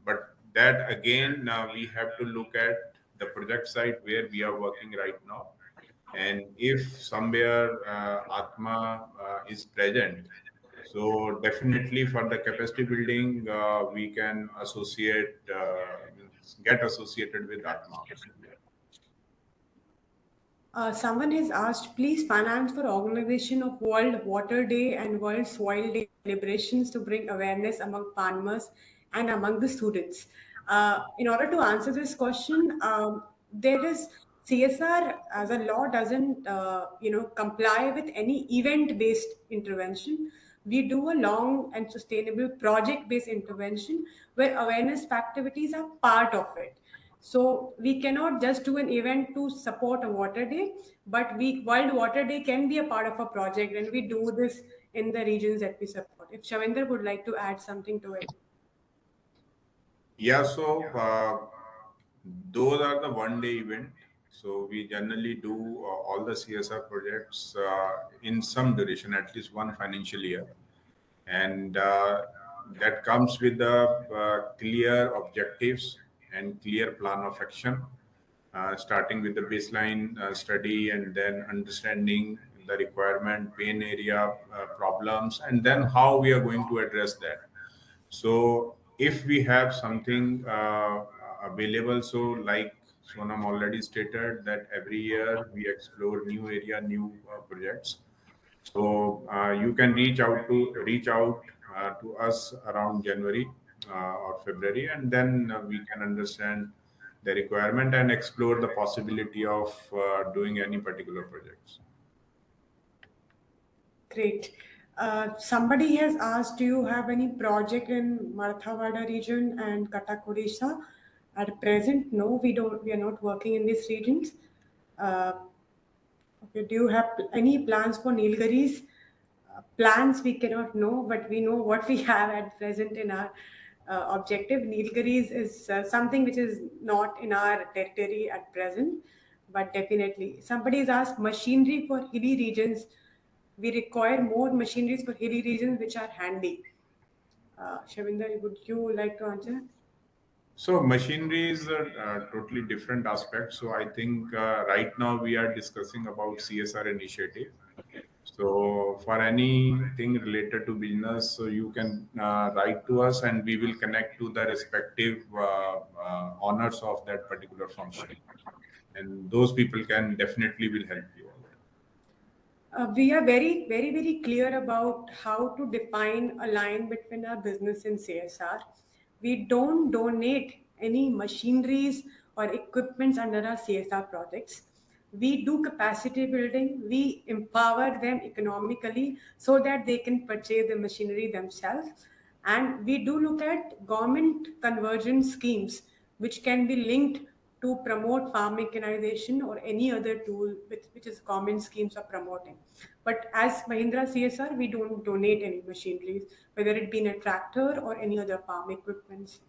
but that again, we have to look at the project site where we are working right now. And if somewhere Atma is present, so definitely for the capacity building, we can get associated with Atma.
Someone has asked, please finance for organization of World Water Day and World Soil Day celebrations to bring awareness among farmers and among the students. In order to answer this question, there is CSR as a law doesn't comply with any event-based intervention. We do a long and sustainable project-based intervention where awareness activities are part of it. So we cannot just do an event to support a water day, but World Water Day can be a part of a project, and we do this in the regions that we support. If Shavinder would like to add something to it.
Yeah, so those are the one-day event. So we generally do all the CSR projects in some duration, at least one financial year, and that comes with the clear objectives and clear plan of action, starting with the baseline study and then understanding the requirement, pain area, problems, and then how we are going to address that. So if we have something available, so like Sonam already stated that every year we explore new area, new projects. So you can reach out to us around January or February, and then we can understand the requirement and explore the possibility of doing any particular projects.
Great. Somebody has asked, do you have any project in Marathwada region and Cuttack Odisha? At present, no, we don't. We are not working in these regions. Okay, do you have any plans for Nilgiris? Plans we cannot know, but we know what we have at present in our objective. Nilgiris is something which is not in our territory at present, but definitely. Somebody has asked machinery for hilly regions. We require more machineries for hilly regions which are handy. Shavinder, would you like to answer?
So machinery is a totally different aspect. So I think right now we are discussing about CSR initiative. So for anything related to business, so you can write to us and we will connect to the respective owners of that particular function. And those people can definitely will help you out.
We are very, very, very clear about how to define a line between our business and CSR. We don't donate any machineries or equipments under our CSR projects. We do capacity building. We empower them economically so that they can purchase the machinery themselves. And we do look at government convergence schemes, which can be linked to promote farm mechanization or any other tool which is government schemes are promoting. But as Mahindra CSR, we don't donate any machineries, whether it be a tractor or any other farm equipment.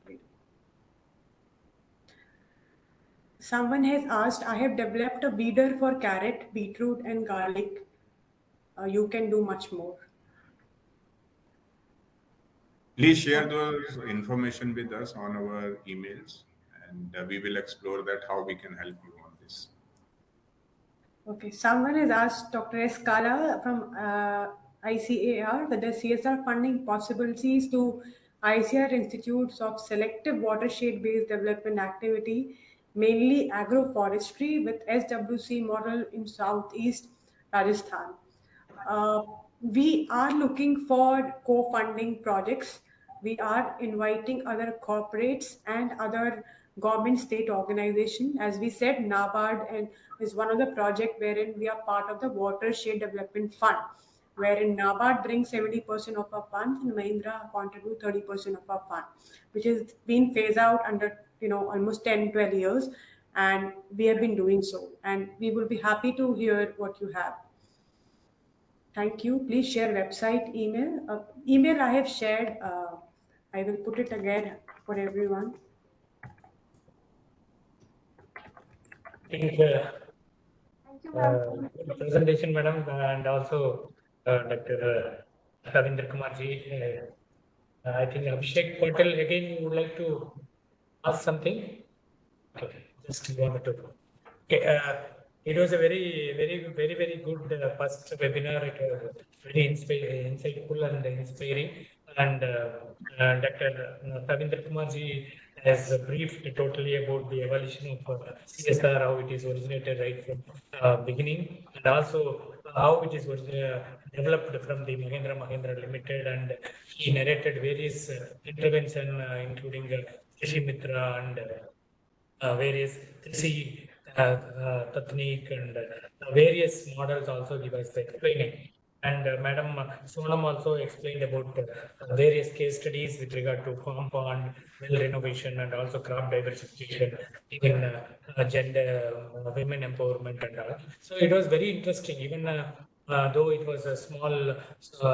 Someone has asked, I have developed a weeder for carrot, beetroot and garlic. You can do much more.
Please share those information with us on our emails, and we will explore that how we can help you on this.
Okay, someone has asked Dr. Escala from ICAR whether CSR funding possibilities to ICR institutes of selective watershed-based development activity, mainly agroforestry with SWC model in Southeast Rajasthan. We are looking for co-funding projects. We are inviting other corporates and other government state organization. As we said, NABARD and is one of the project wherein we are part of the Watershed Development Fund, wherein NABARD brings 70% of our funds and Mahindra contribute 30% of our fund, which is being phased out under almost 10-12 years, and we have been doing so. And we will be happy to hear what you have. Thank you. Please share website, email. Email I have shared. I will put it again for everyone.
Thank you, good presentation, madam, and also Dr. Ravindra Kumar ji. I think Abhishek Patel again. You would like to ask something? Okay, just wanted to. Okay, it was a very good first webinar. It was very insightful and inspiring. And Dr. Ravindra Kumar ji has briefed totally about the evolution of CSR, how it is originated right from beginning, and also how it is developed from the Mahindra Limited, and he narrated various intervention, including Krishi Mitra and various Krishi technique and various models also he was explaining. And Madam Sonam also explained about various case studies with regard to farm pond, well renovation, and also crop diversification, even gender, women empowerment and all. So it was very interesting, even though it was a small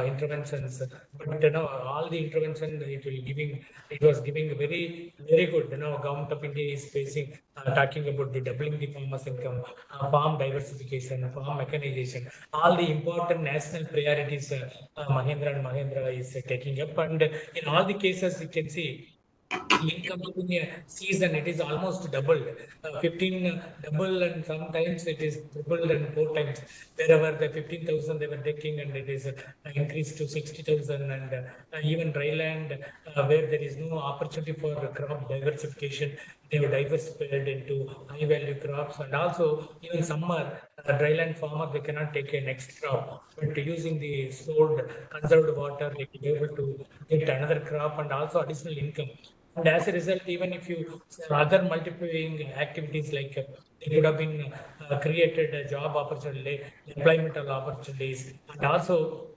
interventions, but all the intervention it was giving very good. Government of India is facing talking about the doubling the farmers' income, farm diversification, farm mechanization, all the important national priorities Mahindra is taking up, and in all the cases you can see income during a season, it is almost doubled. 15 double, and sometimes it is tripled and 4 times. Wherever the 15,000 they were taking, and it is increased to 60,000, and even dry land where there is no opportunity for crop diversification, they have diversified into high value crops, and also even summer dry land farmer they cannot take a next crop, but using the stored conserved water they will be able to get another crop and also additional income. And as a result, even if you other multiplying activities like they could have been created a job opportunity, employmental opportunities, and also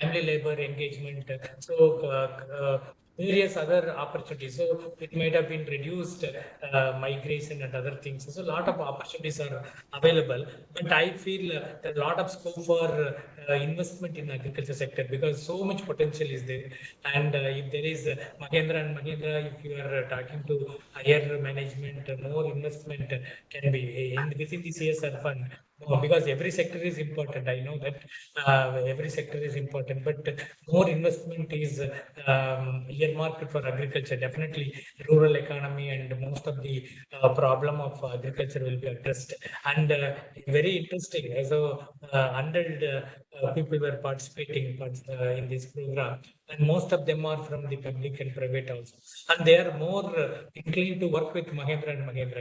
family labor engagement. So various other opportunities. So it might have been reduced migration and other things. So a lot of opportunities are available, but I feel a lot of scope for investment in agriculture sector because so much potential is there. And if there is Mahindra, if you are talking to higher management, more investment can be in within the CSR fund. Because every sector is important. I know that every sector is important, but more investment is earmarked for agriculture. Definitely, rural economy and most of the problem of agriculture will be addressed. And very interesting. So, 100 people were participating in this program, and most of them are from the public and private also. And they are more inclined to work with Mahindra,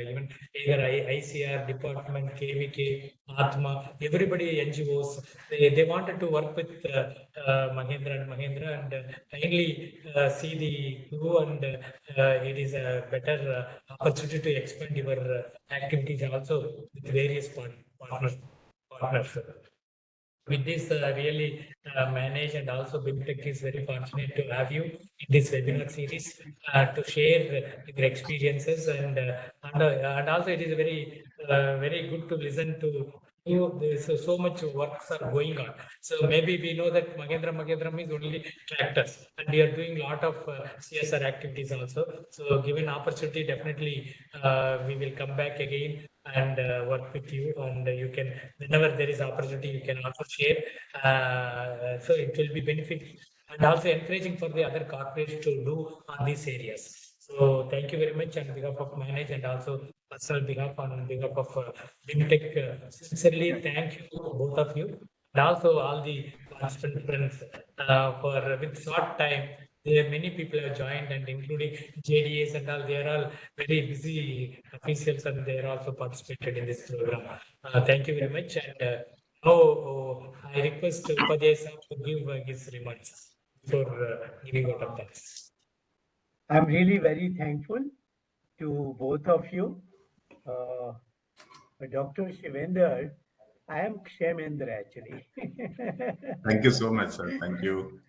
even either ICR department, KVK, Atma, everybody NGOs, they wanted to work with Mahindra and kindly see the crew, and it is a better opportunity to expand your activities also with various partners. With this really manage, and also BIMTech is very fortunate to have you in this webinar series to share your experiences, and also it is very good to listen to you. There's so much works are going on. So maybe we know that Mahindra is only tractors, and we are doing a lot of CSR activities also. So given opportunity, definitely we will come back again and work with you, and you can, whenever there is opportunity, you can also share. So it will be benefit and also encouraging for the other corporates to do on these areas. So thank you very much on behalf of Manage and also personal behalf, on behalf of BIMTech. Sincerely thank you both of you, and also all the participant friends for with short time. There many people have joined, and including JDAs and all. They are all very busy officials, and they are also participated in this program. Thank you very much. And now I request Upadhyay sir to give his remarks before giving out of thanks.
I'm really very thankful to both of you. Dr. Shivender, I am Kshemendra actually.
Thank you so much, sir. Thank you.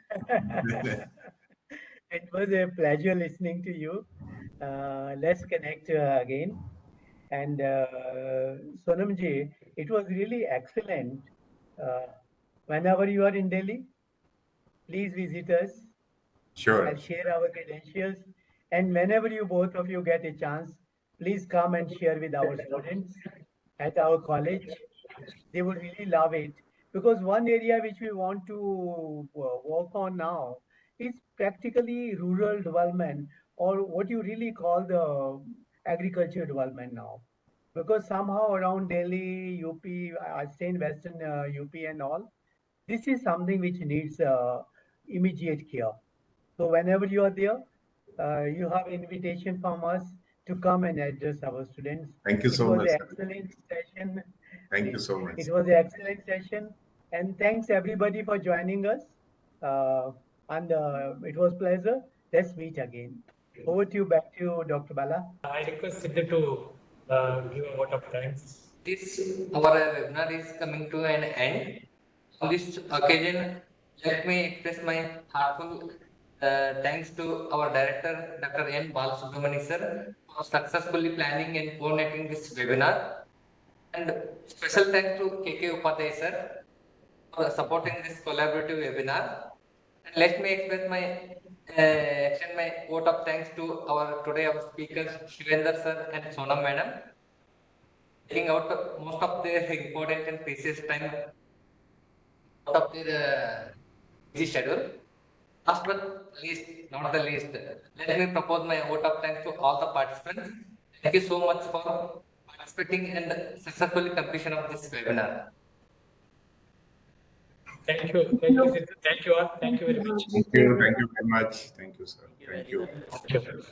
It was a pleasure listening to you. Let's connect again. And Sonamji, it was really excellent. Uh, Whenever you are in Delhi, please visit us.
Sure.
I'll share our credentials. And whenever you both of you get a chance, please come and share with our students at our college. They would really love it. Because one area which we want to work on now is practically rural development, or what you really call the agriculture development now. Because somehow around Delhi, UP, I stay in Western UP and all, this is something which needs immediate care. So whenever you are there, you have invitation from us to come and address our students.
Thank you
It
so
was
much,
an
sir.
excellent session.
Thank you so much.
It was an excellent session, And thanks everybody for joining us. And it was pleasure. Let's meet again. Over to you, back to you, Dr. Bala.
I request Siddhu to give a vote of thanks.
This our webinar is coming to an end. On this occasion, let me express my heartful thanks to our director, Dr. N. Balasubramani sir, for successfully planning and coordinating this webinar. And special thanks to KK Upadhyay sir for supporting this collaborative webinar. And let me extend my vote of thanks to our speakers Shivendra sir and Sonam madam, taking out most of their important and precious time out of their busy schedule. Last but least, not the least, let me propose my vote of thanks to all the participants. Thank you so much for participating and successfully completion of this webinar.
Thank you, Siddhu. Thank you all. Thank you very much.
Thank you very much. Thank you, sir. Thank you.
Thank you.